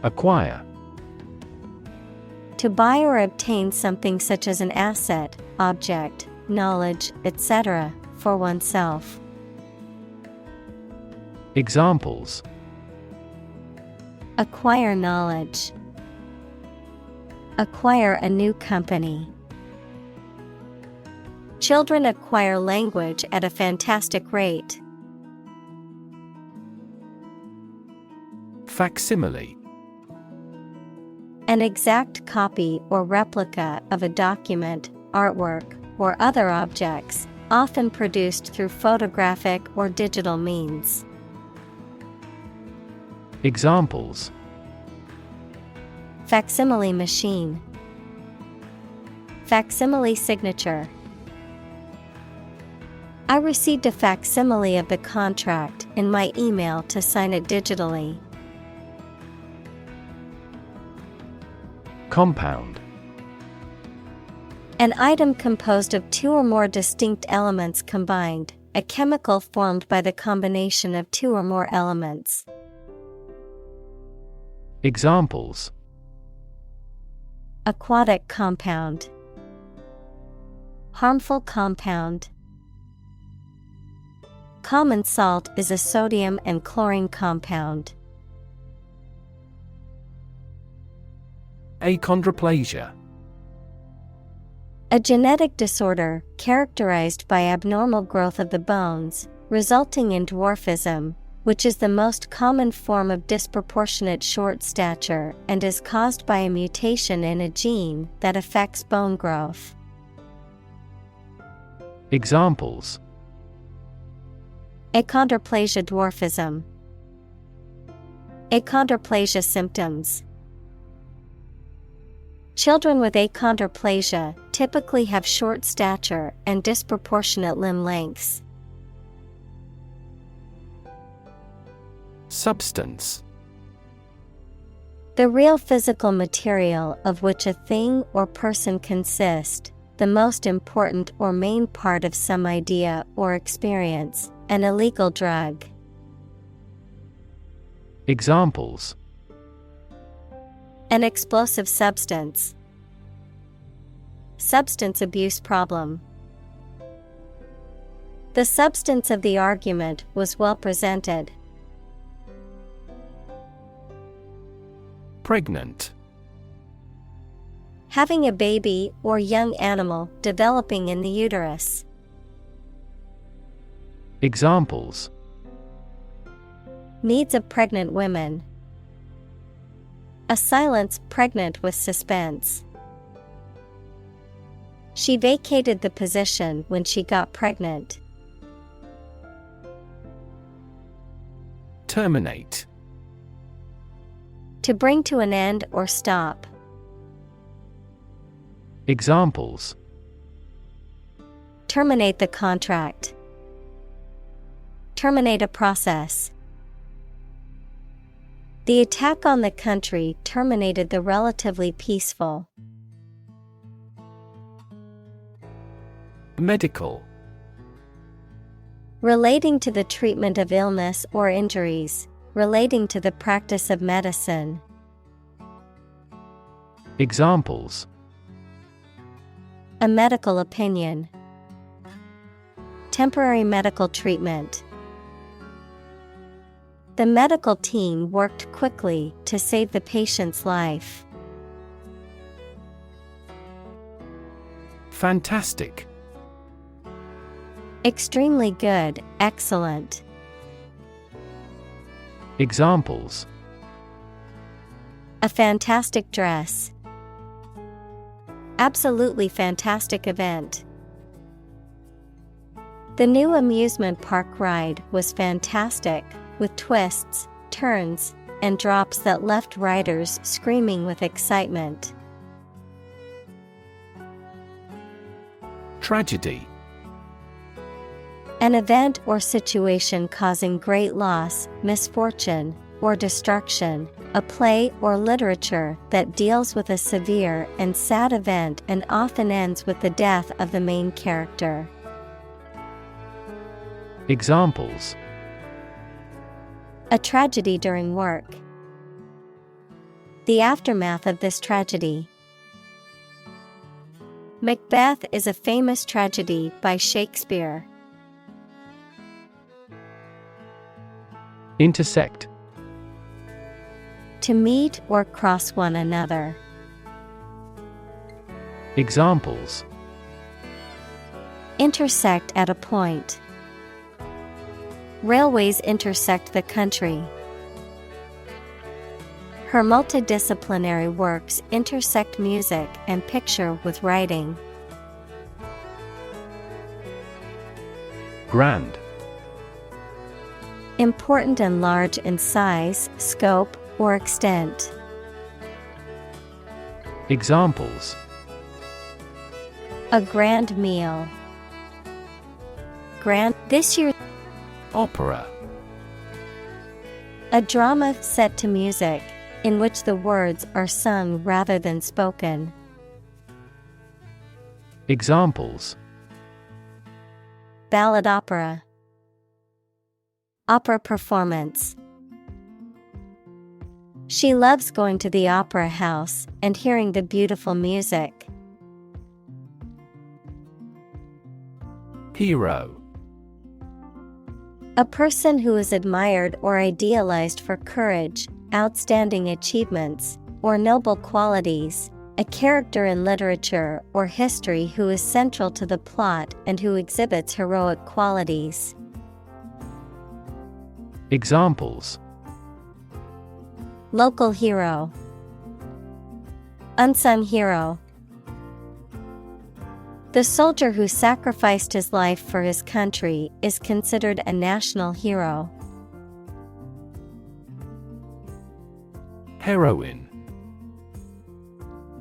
Acquire. To buy or obtain something such as an asset, object, knowledge, etc., for oneself. Examples: Acquire knowledge. Acquire a new company. Children acquire language at a fantastic rate. Facsimile. An exact copy or replica of a document, artwork, or other objects, often produced through photographic or digital means. Examples: Facsimile machine. Facsimile signature. I received a facsimile of the contract in my email to sign it digitally. Compound. An item composed of two or more distinct elements combined, a chemical formed by the combination of two or more elements. Examples: Aquatic compound. Harmful compound. Common salt is a sodium and chlorine compound. Achondroplasia. A genetic disorder characterized by abnormal growth of the bones, resulting in dwarfism, which is the most common form of disproportionate short stature and is caused by a mutation in a gene that affects bone growth. Examples: Achondroplasia dwarfism. Achondroplasia symptoms. Children with achondroplasia typically have short stature and disproportionate limb lengths. Substance. The real physical material of which a thing or person consists, the most important or main part of some idea or experience, an illegal drug. Examples: An explosive substance. Substance abuse problem. The substance of the argument was well presented. Pregnant. Having a baby or young animal developing in the uterus. Examples: Needs of pregnant women. A silence pregnant with suspense. She vacated the position when she got pregnant. Terminate. To bring to an end or stop. Examples: Terminate the contract. Terminate a process. The attack on the country terminated the relatively peaceful. Medical. Relating to the treatment of illness or injuries, relating to the practice of medicine. Examples: A medical opinion. Temporary medical treatment. The medical team worked quickly to save the patient's life. Fantastic. Extremely good, excellent. Examples: A fantastic dress. Absolutely fantastic event. The new amusement park ride was fantastic, with twists, turns, and drops that left riders screaming with excitement. Tragedy. An event or situation causing great loss, misfortune, or destruction, a play or literature that deals with a severe and sad event and often ends with the death of the main character. Examples: A tragedy during work. The aftermath of this tragedy. Macbeth is a famous tragedy by Shakespeare. Intersect. To meet or cross one another. Examples: Intersect at a point. Railways intersect the country. Her multidisciplinary works intersect music and picture with writing. Grand. Important and large in size, scope, or extent. Examples: A grand meal. Grand this year. Opera. A drama set to music, in which the words are sung rather than spoken. Examples: Ballad opera. Opera performance. She loves going to the opera house and hearing the beautiful music. Hero. A person who is admired or idealized for courage, outstanding achievements, or noble qualities, a character in literature or history who is central to the plot and who exhibits heroic qualities. Examples: Local hero, unsung hero. The soldier who sacrificed his life for his country is considered a national hero. Heroine.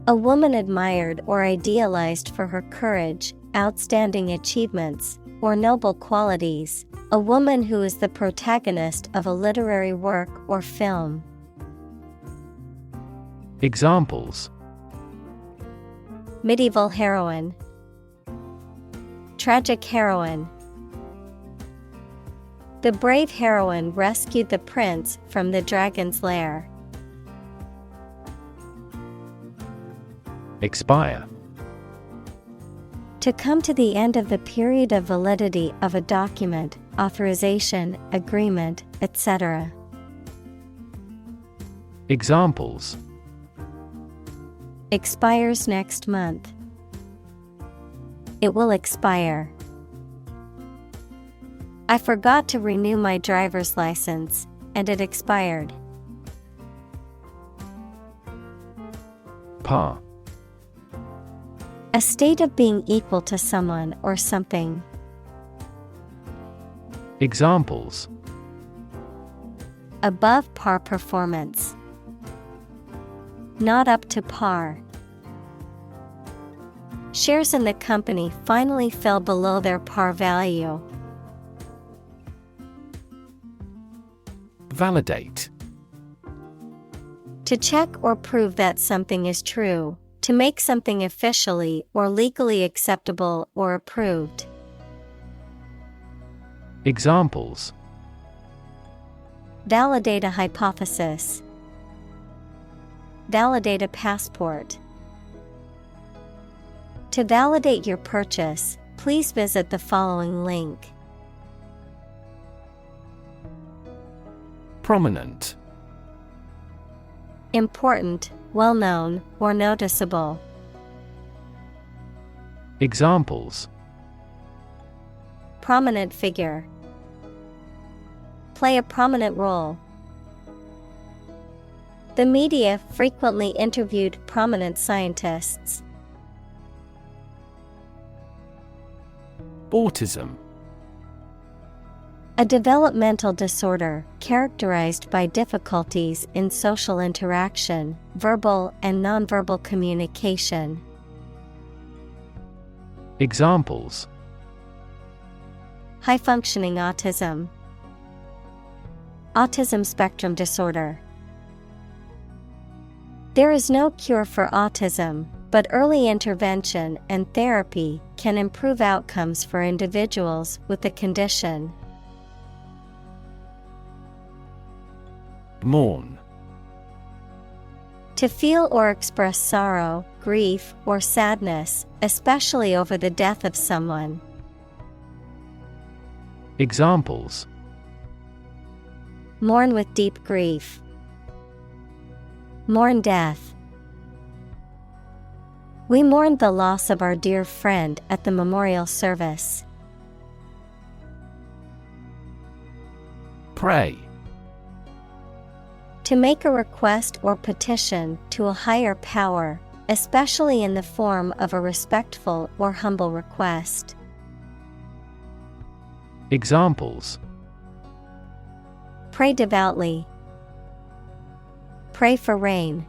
A woman admired or idealized for her courage, outstanding achievements, or noble qualities, a woman who is the protagonist of a literary work or film. Examples: Medieval heroine, tragic heroine. The brave heroine rescued the prince from the dragon's lair. Expire. To come to the end of the period of validity of a document, authorization, agreement, etc. Examples: Expires next month. It will expire. I forgot to renew my driver's license, and it expired. Par. A state of being equal to someone or something. Examples: Above par performance. Not up to par. Shares in the company finally fell below their par value. Validate. To check or prove that something is true, to make something officially or legally acceptable or approved. Examples: Validate a hypothesis. Validate a passport. To validate your purchase, please visit the following link. Prominent. Important, well-known, or noticeable. Examples: Prominent figure. Play a prominent role. The media frequently interviewed prominent scientists. Autism. A developmental disorder characterized by difficulties in social interaction, verbal and nonverbal communication. Examples: High-functioning autism. Autism spectrum disorder. There is no cure for autism, but early intervention and therapy can improve outcomes for individuals with the condition. Mourn. To feel or express sorrow, grief, or sadness, especially over the death of someone. Examples: Mourn with deep grief. Mourn death. We mourned the loss of our dear friend at the memorial service. Pray. To make a request or petition to a higher power, especially in the form of a respectful or humble request. Examples: Pray devoutly. Pray for rain.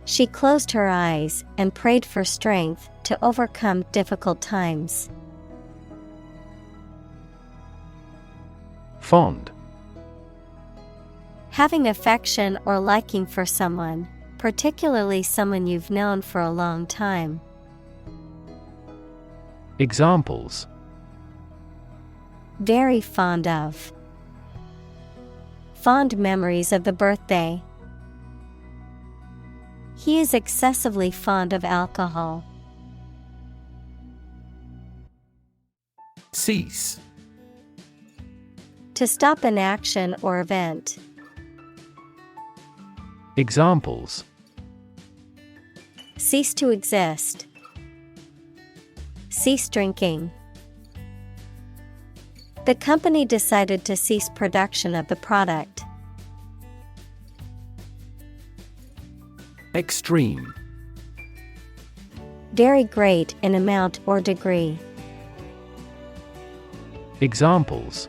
She closed her eyes and prayed for strength to overcome difficult times. Fond. Having affection or liking for someone, particularly someone you've known for a long time. Examples: Very fond of. Fond memories of the birthday. He is excessively fond of alcohol. Cease. To stop an action or event. Examples: Cease to exist. Cease drinking. The company decided to cease production of the product. Extreme. Very great in amount or degree. Examples: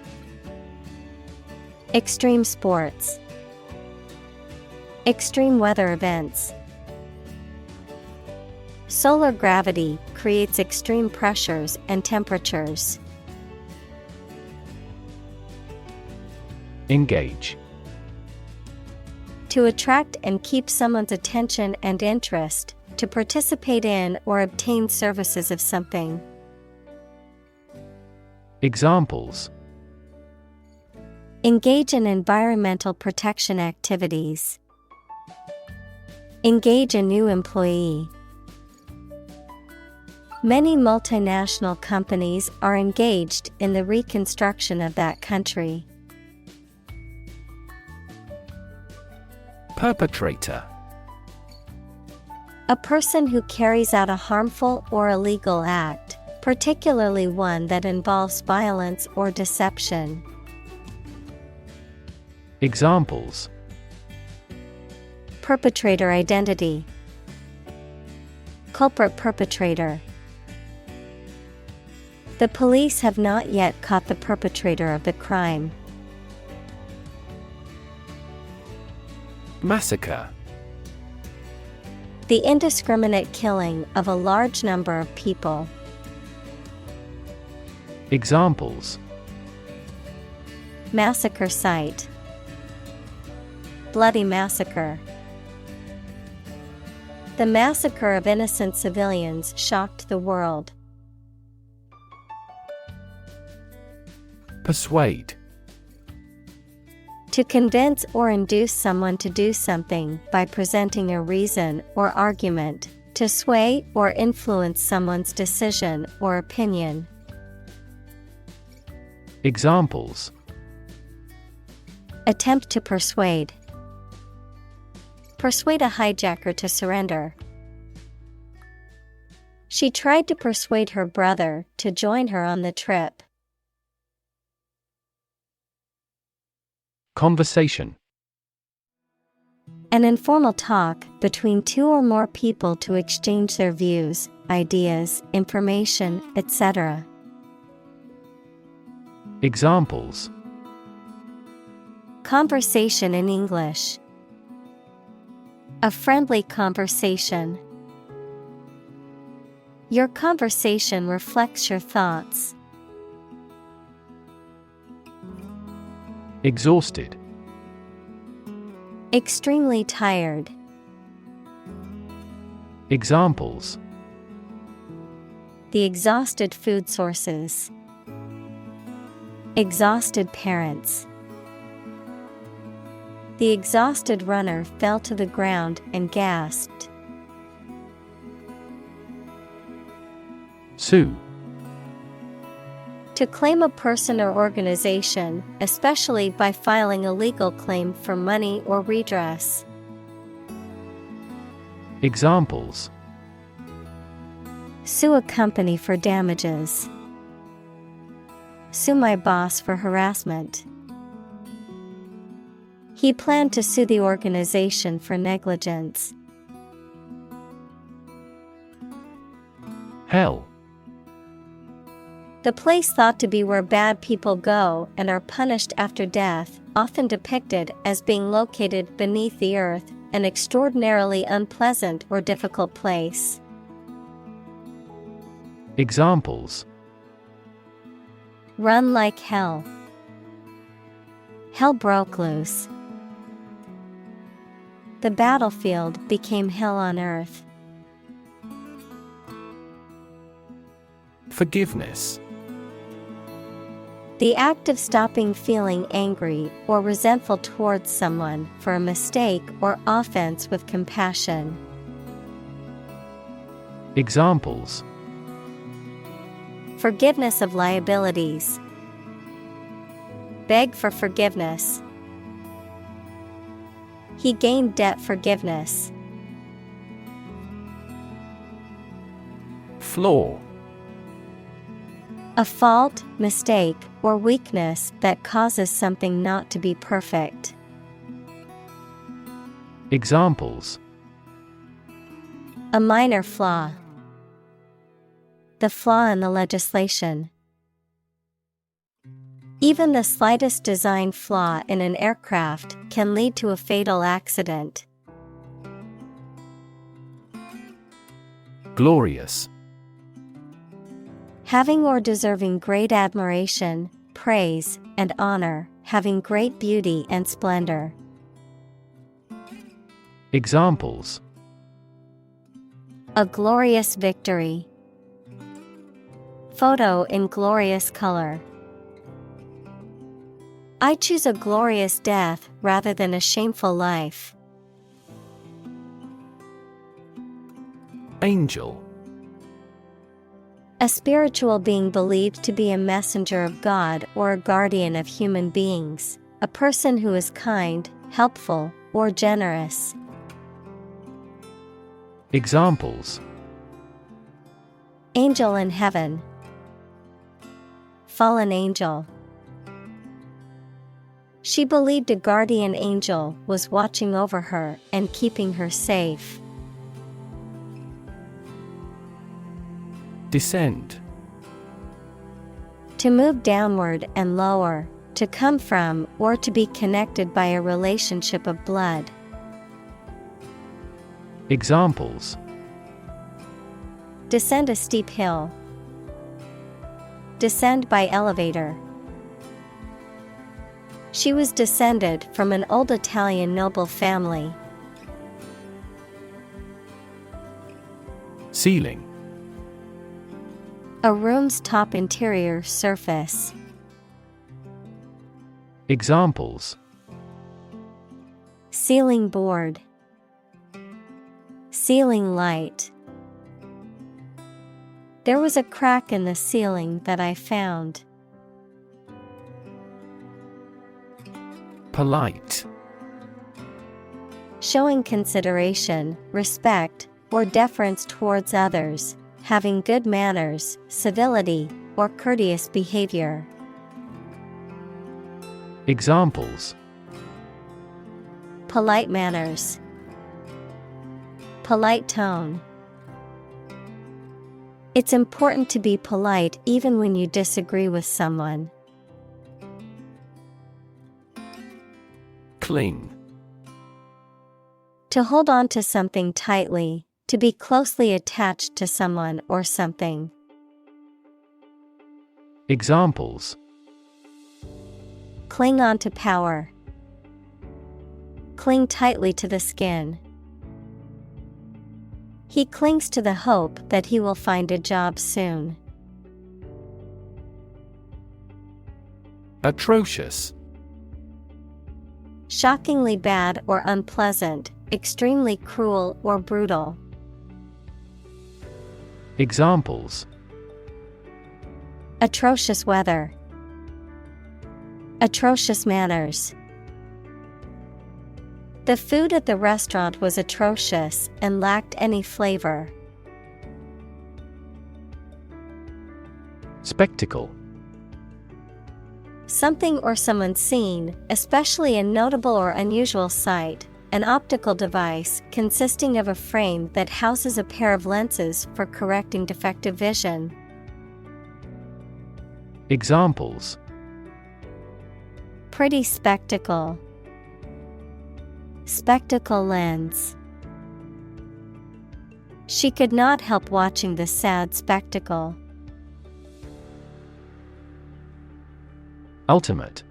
Extreme sports. Extreme weather events. Solar gravity creates extreme pressures and temperatures. Engage. To attract and keep someone's attention and interest, to participate in or obtain services of something. Examples: Engage in environmental protection activities. Engage a new employee. Many multinational companies are engaged in the reconstruction of that country. Perpetrator. A person who carries out a harmful or illegal act, particularly one that involves violence or deception. Examples: Perpetrator identity. Culprit perpetrator. The police have not yet caught the perpetrator of the crime. Massacre. The indiscriminate killing of a large number of people. Examples: Massacre site. Bloody massacre. The massacre of innocent civilians shocked the world. Persuade. To convince or induce someone to do something by presenting a reason or argument, to sway or influence someone's decision or opinion. Examples: Attempt to persuade. Persuade a hijacker to surrender. She tried to persuade her brother to join her on the trip. Conversation. An informal talk between two or more people to exchange their views, ideas, information, etc. Examples: Conversation in English. A friendly conversation. Your conversation reflects your thoughts. Exhausted. Extremely tired. Examples: The exhausted food sources. Exhausted parents. The exhausted runner fell to the ground and gasped. Sue. To claim a person or organization, especially by filing a legal claim for money or redress. Examples: Sue a company for damages. Sue my boss for harassment. He planned to sue the organization for negligence. Hell. The place thought to be where bad people go and are punished after death, often depicted as being located beneath the earth, an extraordinarily unpleasant or difficult place. Examples: Run like hell. Hell broke loose. The battlefield became hell on earth. Forgiveness. The act of stopping feeling angry or resentful towards someone for a mistake or offense with compassion. Examples: Forgiveness of liabilities. Beg for forgiveness. He gained debt forgiveness. Flaw. A fault, mistake, or weakness that causes something not to be perfect. Examples: A minor flaw. The flaw in the legislation. Even the slightest design flaw in an aircraft can lead to a fatal accident. Glorious. Having or deserving great admiration, praise, and honor, having great beauty and splendor. Examples: A glorious victory. Photo in glorious color. I choose a glorious death rather than a shameful life. Angel. A spiritual being believed to be a messenger of God or a guardian of human beings, a person who is kind, helpful, or generous. Examples: Angel in heaven. Fallen angel. She believed a guardian angel was watching over her and keeping her safe. Descend. To move downward and lower, to come from or to be connected by a relationship of blood. Examples: Descend a steep hill. Descend by elevator. She was descended from an old Italian noble family. Ceiling. A room's top interior surface. Examples: Ceiling board. Ceiling light. There was a crack in the ceiling that I found. Polite. Showing consideration, respect, or deference towards others, having good manners, civility, or courteous behavior. Examples: Polite manners. Polite tone. It's important to be polite even when you disagree with someone. Cling. To hold on to something tightly, to be closely attached to someone or something. Examples: Cling on to power. Cling tightly to the skin. He clings to the hope that he will find a job soon. Atrocious. Shockingly bad or unpleasant, extremely cruel or brutal. Examples: Atrocious weather. Atrocious manners. The food at the restaurant was atrocious and lacked any flavor. Spectacle. Something or someone seen, especially a notable or unusual sight, an optical device consisting of a frame that houses a pair of lenses for correcting defective vision. Examples: Pretty spectacle. Spectacle lens. She could not help watching the sad spectacle. Ultimate.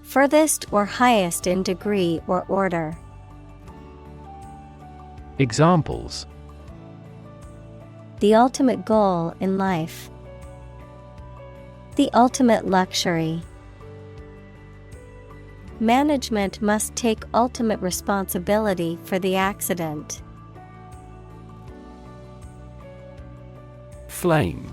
Furthest or highest in degree or order. Examples: The ultimate goal in life. The ultimate luxury. Management must take ultimate responsibility for the accident. Flame.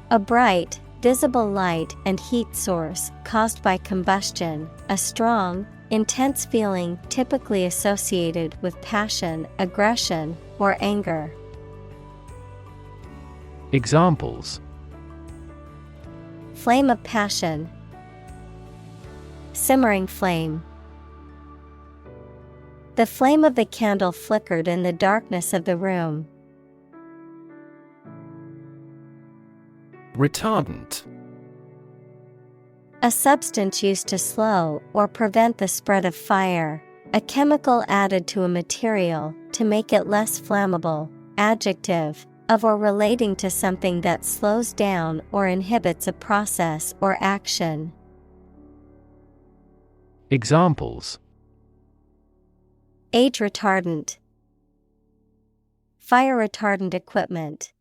A bright, visible light and heat source caused by combustion, a strong, intense feeling typically associated with passion, aggression, or anger. Examples: Flame of passion. Simmering flame. The flame of the candle flickered in the darkness of the room. Retardant. A substance used to slow or prevent the spread of fire, a chemical added to a material to make it less flammable. Adjective, of or relating to something that slows down or inhibits a process or action. Examples: Age retardant. Fire retardant equipment.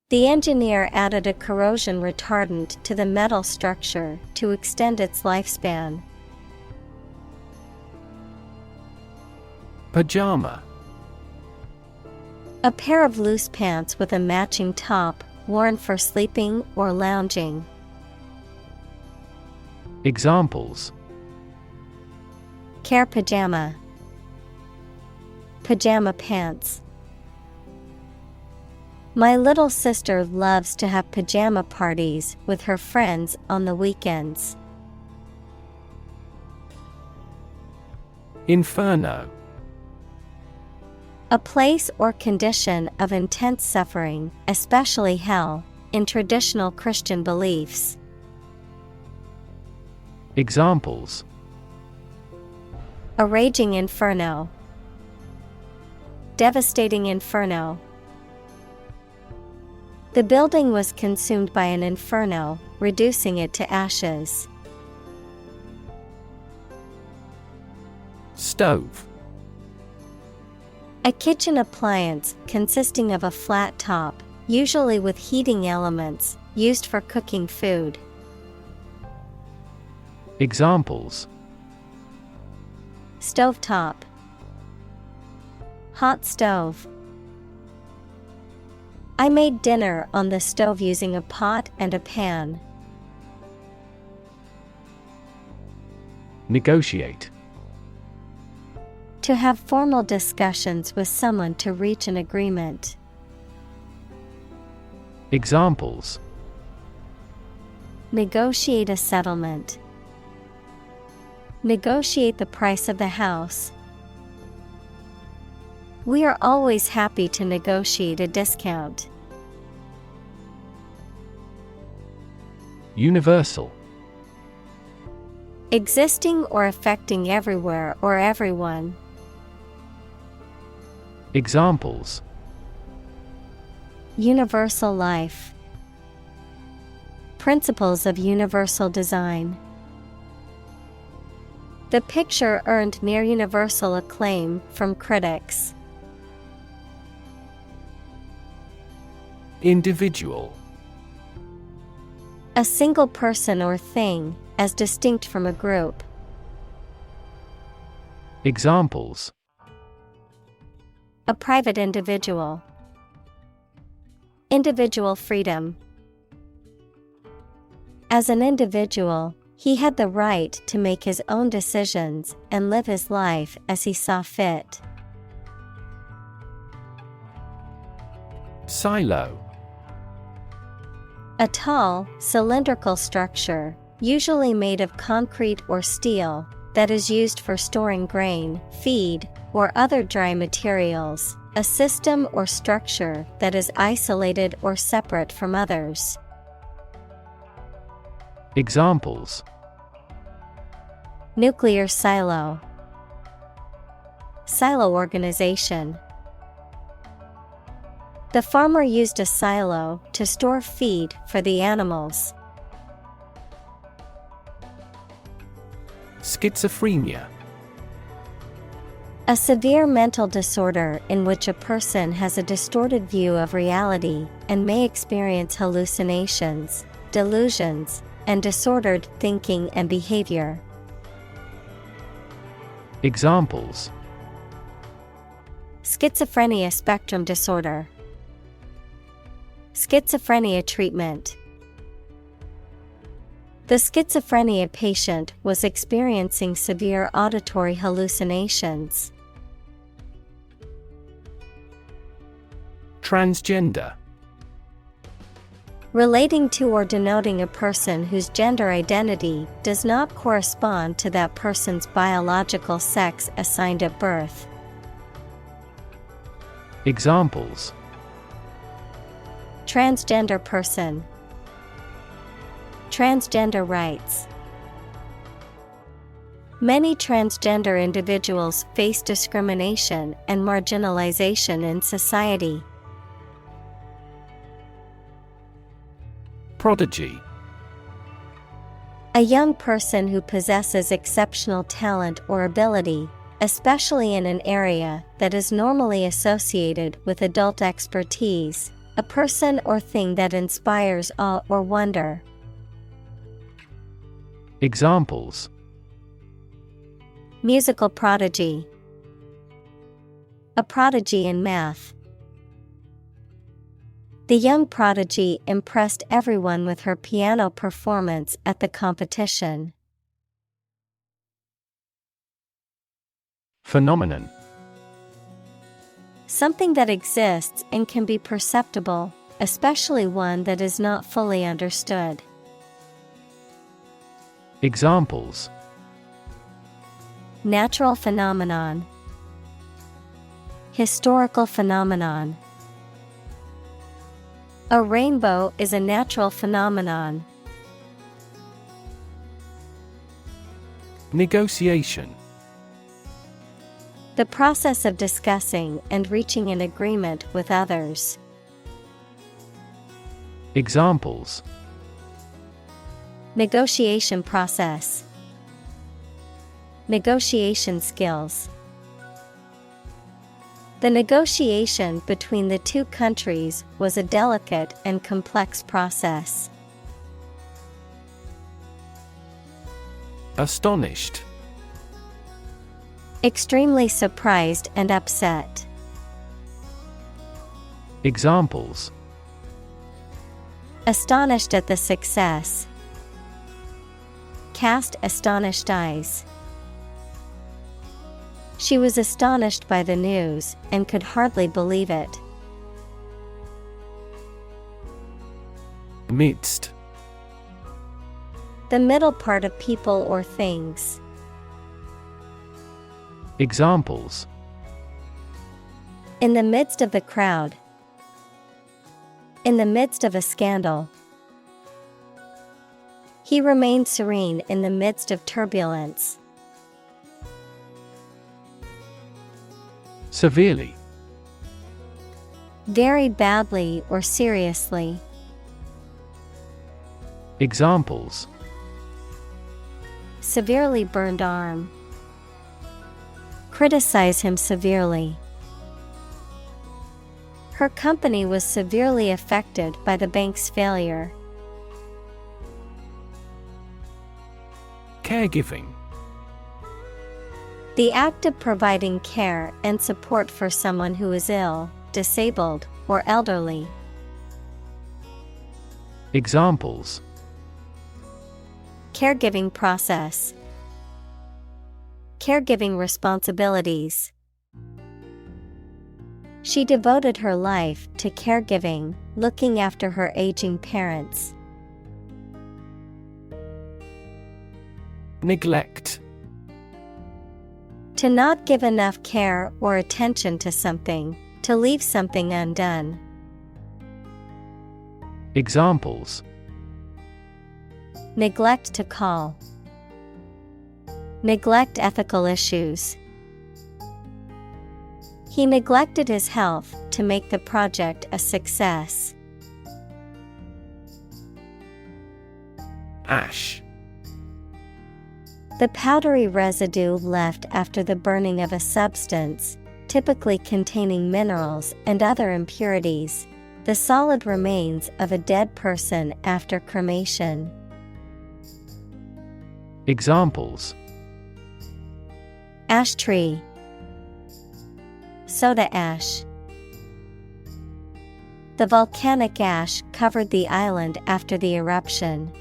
The engineer added a corrosion retardant to the metal structure to extend its lifespan. Pajama. A pair of loose pants with a matching top, worn for sleeping or lounging. Examples: Care pajama. Pajama pants. My little sister loves to have pajama parties with her friends on the weekends. Inferno. A place or condition of intense suffering, especially hell, in traditional Christian beliefs. Examples: A raging inferno. Devastating inferno. The building was consumed by an inferno, reducing it to ashes. Stove. A kitchen appliance consisting of a flat top, usually with heating elements, used for cooking food. Examples: Stovetop. Hot stove. I made dinner on the stove using a pot and a pan. Negotiate. To have formal discussions with someone to reach an agreement. Examples: Negotiate a settlement. Negotiate the price of the house. We are always happy to negotiate a discount. Universal. Existing or affecting everywhere or everyone. Examples: Universal life. Principles of universal design. The picture earned near universal acclaim from critics. Individual. A single person or thing, as distinct from a group. Examples: A private individual. Individual freedom. As an individual, he had the right to make his own decisions and live his life as he saw fit. Silo. A tall, cylindrical structure, usually made of concrete or steel, that is used for storing grain, feed, or other dry materials, a system or structure that is isolated or separate from others. Examples: Nuclear silo. Silo organization. The farmer used a silo to store feed for the animals. Schizophrenia. A severe mental disorder in which a person has a distorted view of reality and may experience hallucinations, delusions, and disordered thinking and behavior. Examples: Schizophrenia spectrum disorder. Schizophrenia treatment. The schizophrenia patient was experiencing severe auditory hallucinations. Transgender. Relating to or denoting a person whose gender identity does not correspond to that person's biological sex assigned at birth. Examples: Transgender person. Transgender rights. Many transgender individuals face discrimination and marginalization in society. Prodigy. A young person who possesses exceptional talent or ability, especially in an area that is normally associated with adult expertise, a person or thing that inspires awe or wonder. Examples: Musical prodigy. A prodigy in math. The young prodigy impressed everyone with her piano performance at the competition. Phenomenon. Something that exists and can be perceptible, especially one that is not fully understood. Examples: Natural phenomenon. Historical phenomenon. A rainbow is a natural phenomenon. Negotiation. The process of discussing and reaching an agreement with others. Examples: Negotiation process. Negotiation skills. The negotiation between the two countries was a delicate and complex process. Astonished. Extremely surprised and upset. Examples: Astonished at the success. Cast astonished eyes. She was astonished by the news and could hardly believe it. Midst. The middle part of people or things. Examples: In the midst of the crowd. In the midst of a scandal. He remained serene in the midst of turbulence. Severely. Very badly or seriously. Examples: Severely burned arm. Criticize him severely. Her company was severely affected by the bank's failure. Caregiving. The act of providing care and support for someone who is ill, disabled, or elderly. Examples: Caregiving process. Caregiving responsibilities. She devoted her life to caregiving, looking after her aging parents. Neglect. To not give enough care or attention to something, to leave something undone. Examples: Neglect to call. Neglect ethical issues. He neglected his health to make the project a success. Ash. The powdery residue left after the burning of a substance, typically containing minerals and other impurities. The solid remains of a dead person after cremation. Examples: Ash tree. Soda ash. The volcanic ash covered the island after the eruption.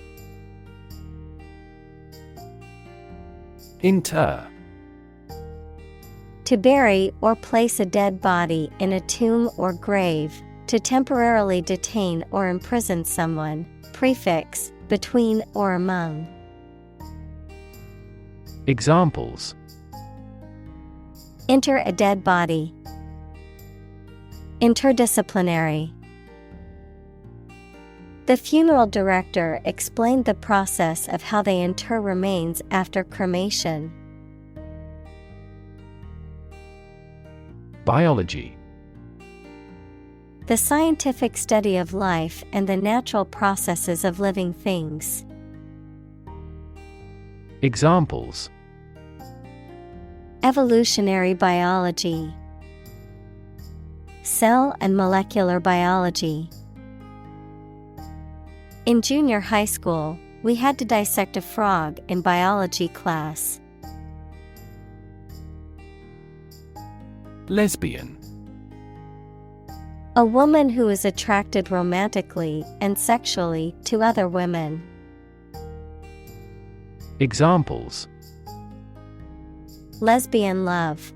Inter. To bury or place a dead body in a tomb or grave, to temporarily detain or imprison someone. Prefix, between or among. Examples: Inter a dead body. Interdisciplinary. The funeral director explained the process of how they inter remains after cremation. Biology. The scientific study of life and the natural processes of living things. Examples: Evolutionary biology. Cell and molecular biology. In junior high school, we had to dissect a frog in biology class. Lesbian. A woman who is attracted romantically and sexually to other women. Examples: Lesbian love.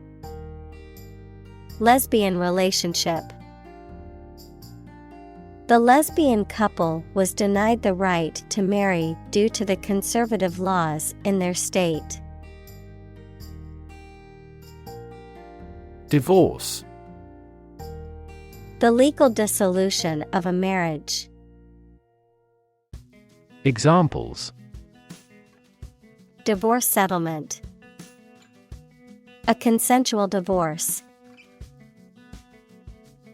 Lesbian relationship. The lesbian couple was denied the right to marry due to the conservative laws in their state. Divorce. The legal dissolution of a marriage. Examples: Divorce settlement. A consensual divorce.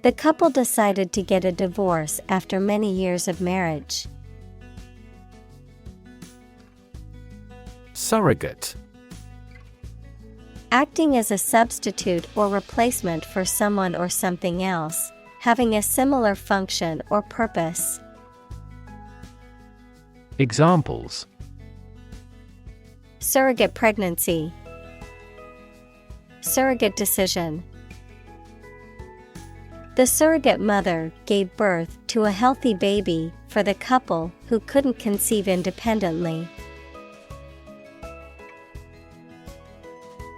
The couple decided to get a divorce after many years of marriage. Surrogate. Acting as a substitute or replacement for someone or something else, having a similar function or purpose. Examples: Surrogate pregnancy. Surrogate decision. The surrogate mother gave birth to a healthy baby for the couple who couldn't conceive independently.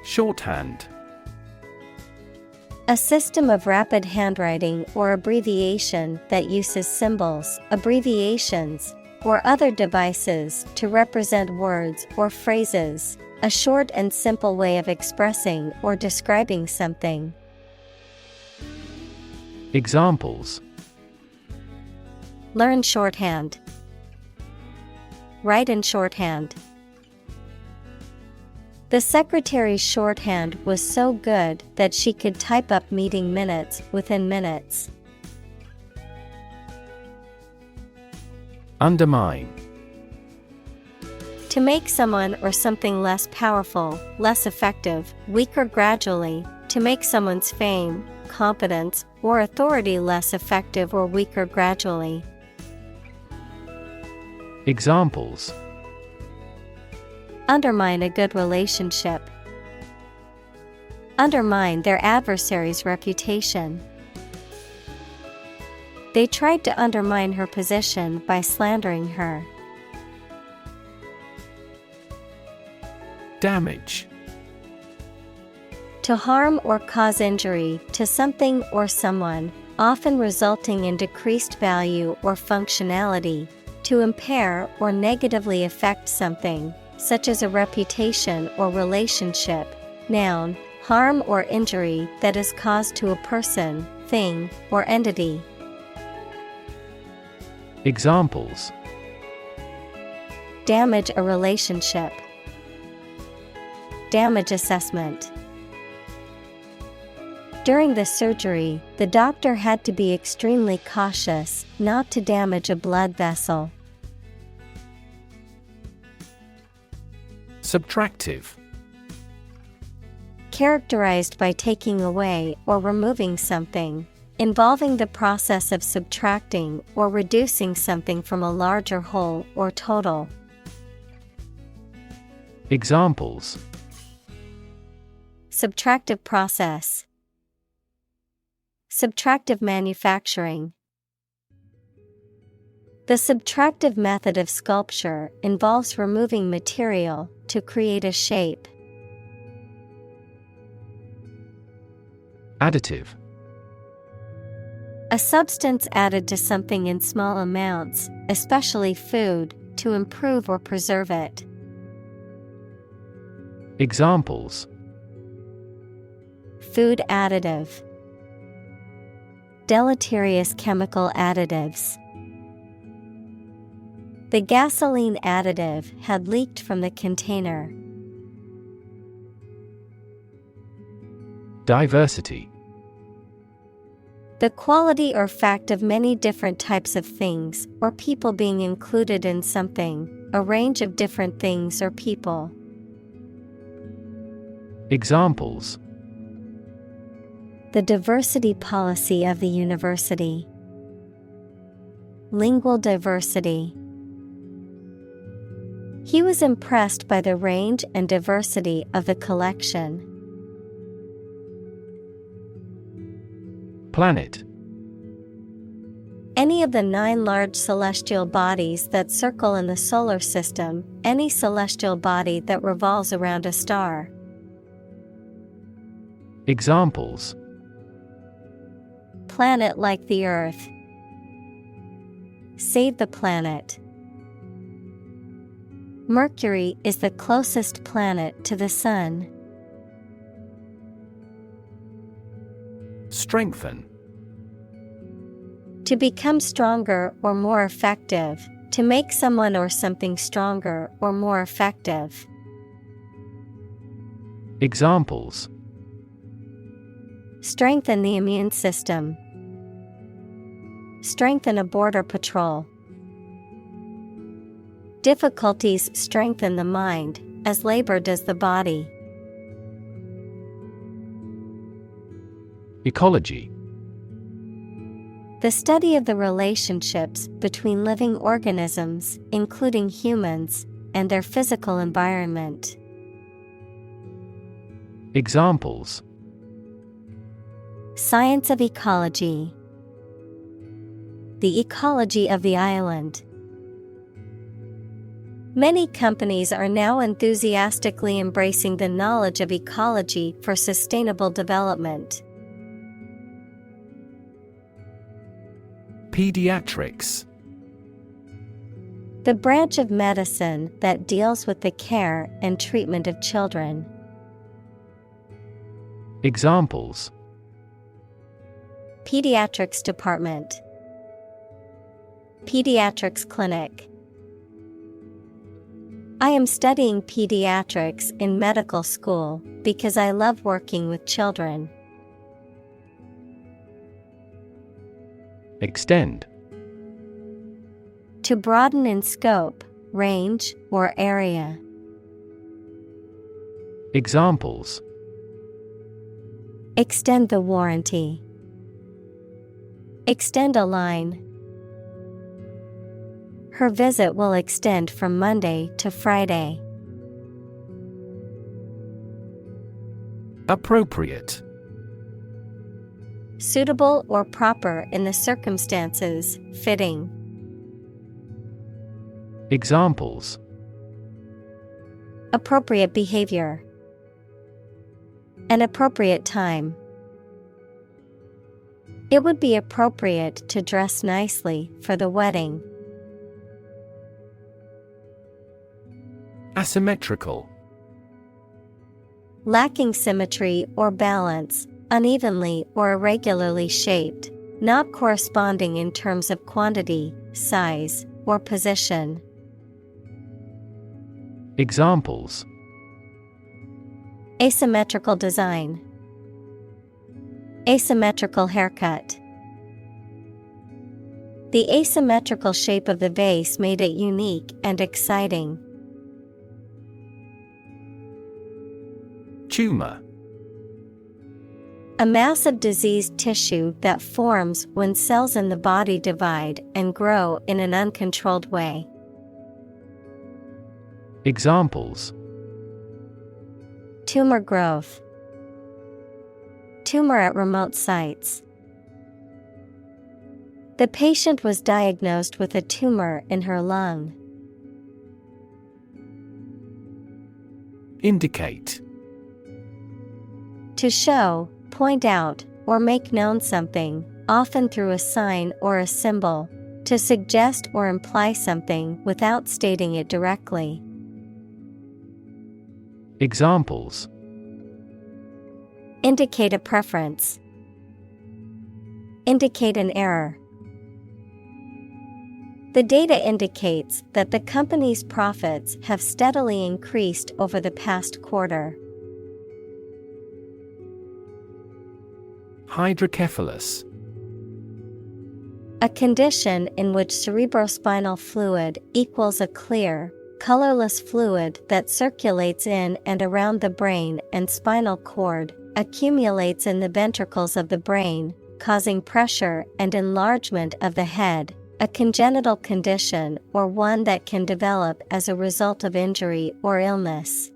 Shorthand. A system of rapid handwriting or abbreviation that uses symbols, abbreviations, or other devices to represent words or phrases, a short and simple way of expressing or describing something. Examples: Learn shorthand. Write in shorthand. The secretary's shorthand was so good that she could type up meeting minutes within minutes. Undermine. To make someone or something less powerful, less effective, weaker gradually, to make someone's fame, competence, or authority less effective or weaker gradually. Examples: Undermine a good relationship. Undermine their adversary's reputation. They tried to undermine her position by slandering her. Damage. To harm or cause injury to something or someone, often resulting in decreased value or functionality, to impair or negatively affect something, such as a reputation or relationship. Noun, harm or injury that is caused to a person, thing, or entity. Examples: Damage a relationship. Damage assessment. During the surgery, the doctor had to be extremely cautious not to damage a blood vessel. Subtractive. Characterized by taking away or removing something, involving the process of subtracting or reducing something from a larger whole or total. Examples: Subtractive process. Subtractive manufacturing. The subtractive method of sculpture involves removing material to create a shape. Additive. A substance added to something in small amounts, especially food, to improve or preserve it. Examples: Food additive. Deleterious chemical additives. The gasoline additive had leaked from the container. Diversity. The quality or fact of many different types of things or people being included in something, a range of different things or people. Examples: The diversity policy of the university. Lingual diversity. He was impressed by the range and diversity of the collection. Planet. Any of the 9 large celestial bodies that circle in the solar system, any celestial body that revolves around a star. Examples: Planet like the Earth. Save the planet. Mercury is the closest planet to the Sun. Strengthen. To become stronger or more effective, to make someone or something stronger or more effective. Examples: Strengthen the immune system. Strengthen a border patrol. Difficulties strengthen the mind, as labor does the body. Ecology. The study of the relationships between living organisms, including humans, and their physical environment. Examples: Science of ecology. The ecology of the island. Many companies are now enthusiastically embracing the knowledge of ecology for sustainable development. Pediatrics. The branch of medicine that deals with the care and treatment of children. Examples: Pediatrics department. Pediatrics clinic. I am studying pediatrics in medical school because I love working with children. Extend. To broaden in scope, range, or area. Examples: Extend the warranty. Extend a line. Her visit will extend from Monday to Friday. Appropriate. Suitable or proper in the circumstances, fitting. Examples: Appropriate behavior. An appropriate time. It would be appropriate to dress nicely for the wedding. Asymmetrical. Lacking symmetry or balance, unevenly or irregularly shaped, not corresponding in terms of quantity, size, or position. Examples: Asymmetrical design. Asymmetrical haircut. The asymmetrical shape of the vase made it unique and exciting. Tumor. A mass of diseased tissue that forms when cells in the body divide and grow in an uncontrolled way. Examples: Tumor growth. Tumor at remote sites. The patient was diagnosed with a tumor in her lung. Indicate. To show, point out, or make known something, often through a sign or a symbol, to suggest or imply something without stating it directly. Examples. Indicate a preference. Indicate an error. The data indicates that the company's profits have steadily increased over the past quarter. Hydrocephalus. A condition in which cerebrospinal fluid equals a clear, colorless fluid that circulates in and around the brain and spinal cord, accumulates in the ventricles of the brain, causing pressure and enlargement of the head, a congenital condition or one that can develop as a result of injury or illness.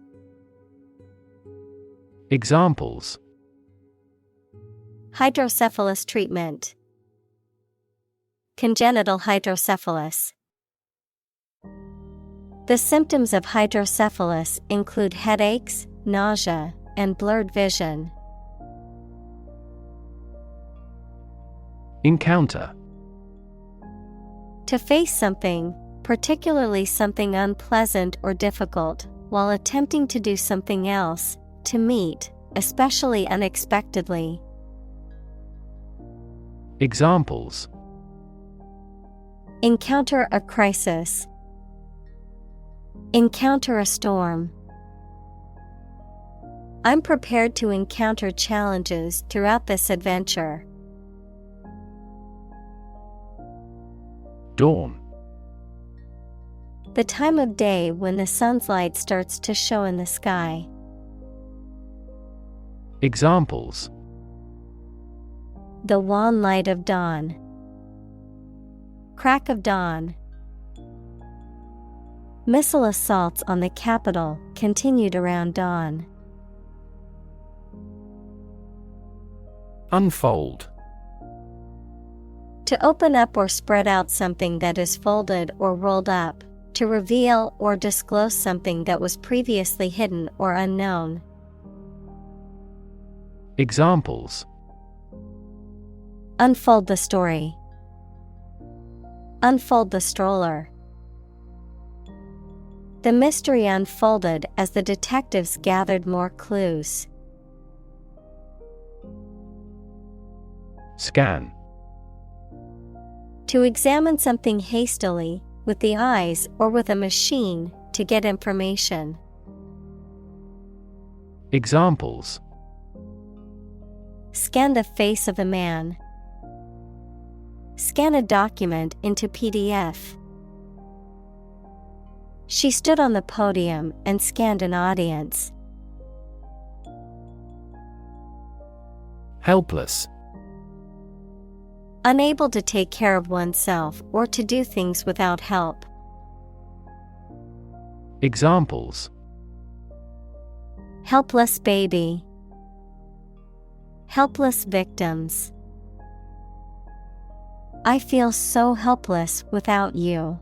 Examples. Hydrocephalus treatment. Congenital hydrocephalus. The symptoms of hydrocephalus include headaches, nausea, and blurred vision. Encounter. To face something, particularly something unpleasant or difficult, while attempting to do something else, to meet, especially unexpectedly. Examples. Encounter a crisis. Encounter a storm. I'm prepared to encounter challenges throughout this adventure. Dawn. The time of day when the sun's light starts to show in the sky. Examples. The wan light of dawn. Crack of dawn. Missile assaults on the capital continued around dawn. Unfold. To open up or spread out something that is folded or rolled up, to reveal or disclose something that was previously hidden or unknown. Examples. Unfold the story. Unfold the stroller. The mystery unfolded as the detectives gathered more clues. Scan. To examine something hastily, with the eyes or with a machine, to get information. Examples. Scan the face of a man. Scan a document into PDF. She stood on the podium and scanned an audience. Helpless. Unable to take care of oneself or to do things without help. Examples. Helpless baby. Helpless victims. I feel so helpless without you.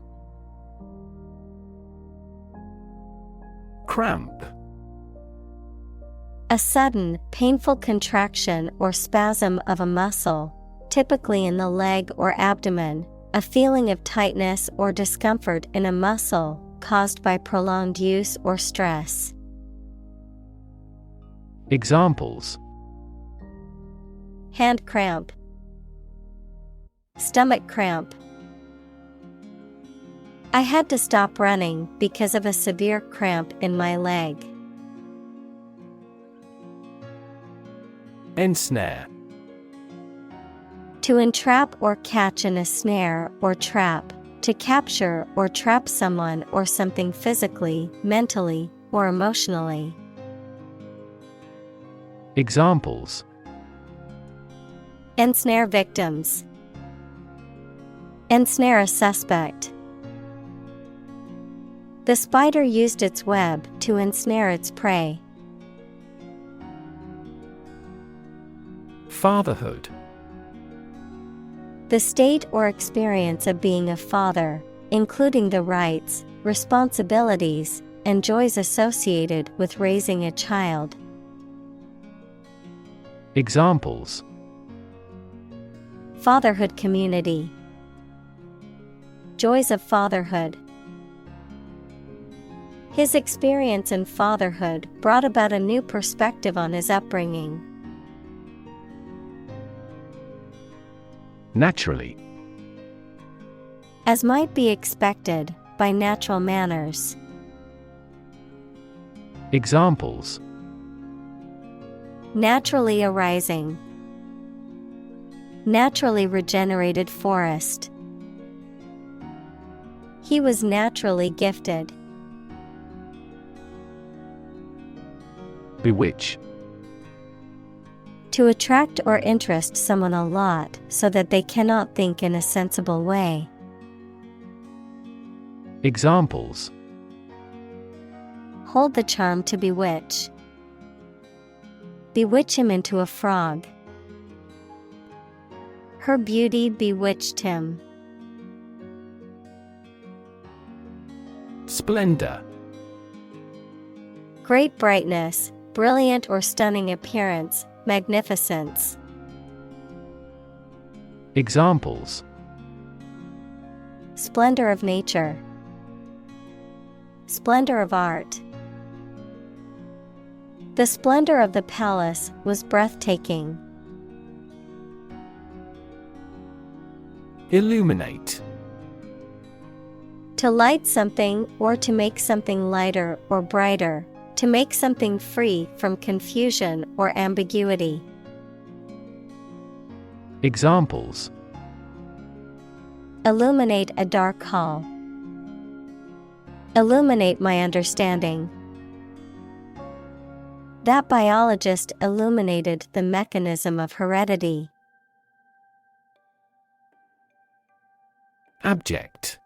Cramp. A sudden, painful contraction or spasm of a muscle, typically in the leg or abdomen, a feeling of tightness or discomfort in a muscle caused by prolonged use or stress. Examples. Hand cramp. Stomach cramp. I had to stop running because of a severe cramp in my leg. Ensnare. To entrap or catch in a snare or trap, to capture or trap someone or something physically, mentally, or emotionally. Examples. Ensnare victims. Ensnare a suspect. The spider used its web to ensnare its prey. Fatherhood. The state or experience of being a father, including the rights, responsibilities, and joys associated with raising a child. Examples: Fatherhood community. Joys of fatherhood. His experience in fatherhood brought about a new perspective on his upbringing. Naturally. As might be expected, by natural manners. Examples: Naturally arising. Naturally regenerated forest. He was naturally gifted. Bewitch. To attract or interest someone a lot so that they cannot think in a sensible way. Examples: Hold the charm to bewitch. Bewitch him into a frog. Her beauty bewitched him. Splendor. Great brightness, brilliant or stunning appearance, magnificence. Examples: Splendor of nature. Splendor of art. The splendor of the palace was breathtaking. Illuminate. To light something or to make something lighter or brighter, to make something free from confusion or ambiguity. Examples: Illuminate a dark hall. Illuminate my understanding. That biologist illuminated the mechanism of heredity. Abject.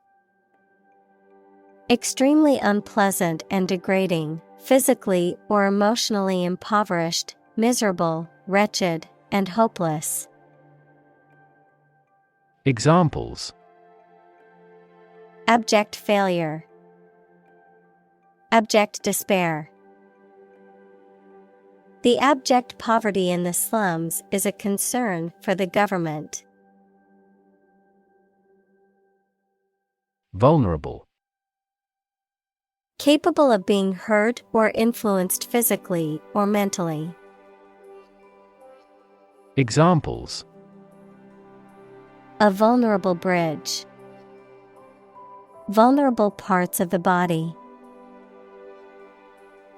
Extremely unpleasant and degrading, physically or emotionally impoverished, miserable, wretched, and hopeless. Examples: Abject failure. Abject despair. The abject poverty in the slums is a concern for the government. Vulnerable. Capable of being hurt or influenced physically or mentally. Examples: A vulnerable bridge. Vulnerable parts of the body.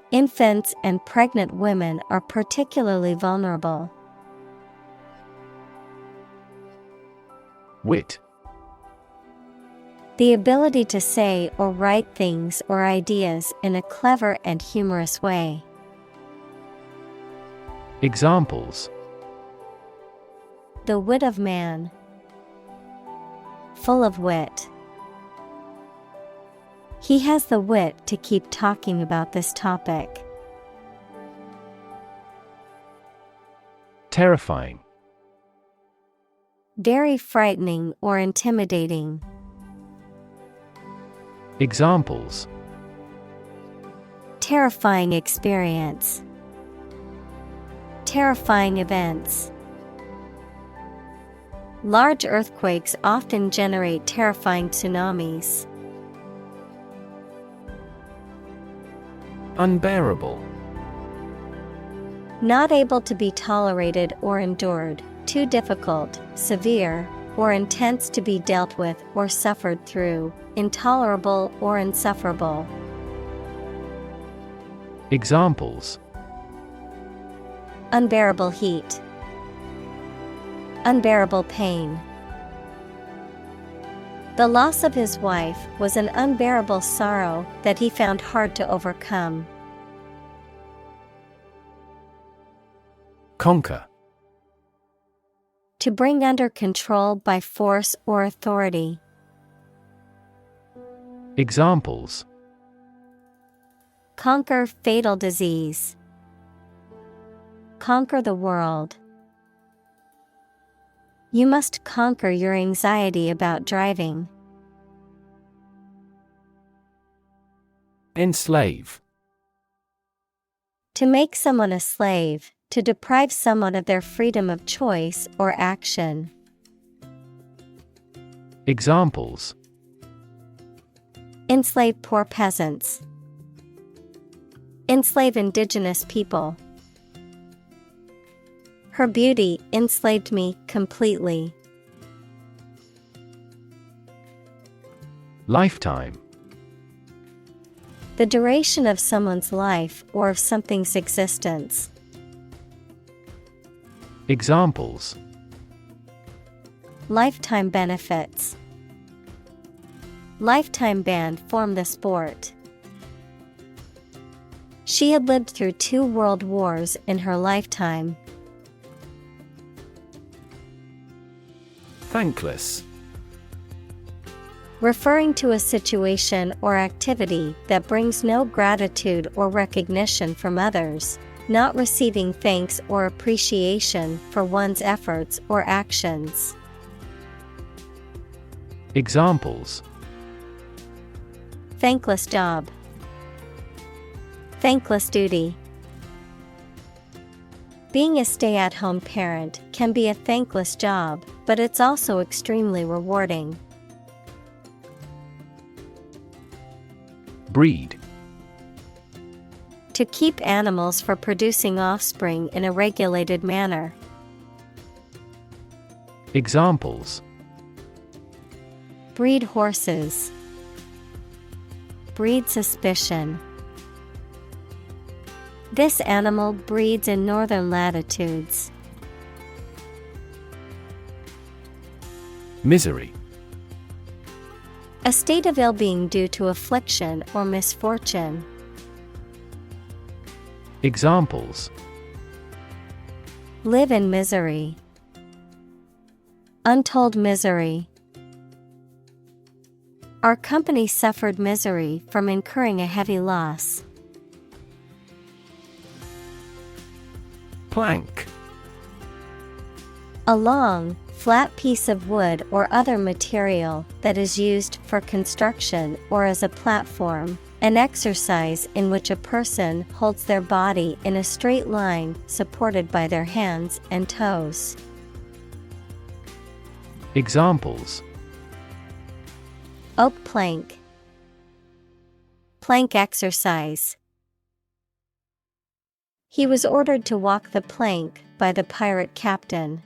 Infants and pregnant women are particularly vulnerable. Wit. The ability to say or write things or ideas in a clever and humorous way. Examples: The wit of man. Full of wit. He has the wit to keep talking about this topic. Terrifying. Very frightening or intimidating. Examples: Terrifying experience. Terrifying events. Large earthquakes often generate terrifying tsunamis. Unbearable. Not able to be tolerated or endured, too difficult, severe, or intense to be dealt with or suffered through, intolerable or insufferable. Examples: Unbearable heat. Unbearable pain. The loss of his wife was an unbearable sorrow that he found hard to overcome. Conquer. To bring under control by force or authority. Examples: Conquer fatal disease. Conquer the world. You must conquer your anxiety about driving. Enslave. To make someone a slave, to deprive someone of their freedom of choice or action. Examples: Enslave poor peasants. Enslave indigenous people. Her beauty enslaved me completely. Lifetime. The duration of someone's life or of something's existence. Examples: Lifetime benefits. Lifetime ban formed the sport. She had lived through 2 world wars in her lifetime. Thankless. Referring to a situation or activity that brings no gratitude or recognition from others, not receiving thanks or appreciation for one's efforts or actions. Examples: Thankless job. Thankless duty. Being a stay-at-home parent can be a thankless job, but it's also extremely rewarding. Breed. To keep animals for producing offspring in a regulated manner. Examples: Breed horses. Breed suspicion. This animal breeds in northern latitudes. Misery. A state of ill-being due to affliction or misfortune. Examples: Live in misery. Untold misery. Our company suffered misery from incurring a heavy loss. Plank. A long, flat piece of wood or other material that is used for construction or as a platform, an exercise in which a person holds their body in a straight line supported by their hands and toes. Examples: Oak plank. Plank exercise. He was ordered to walk the plank by the pirate captain.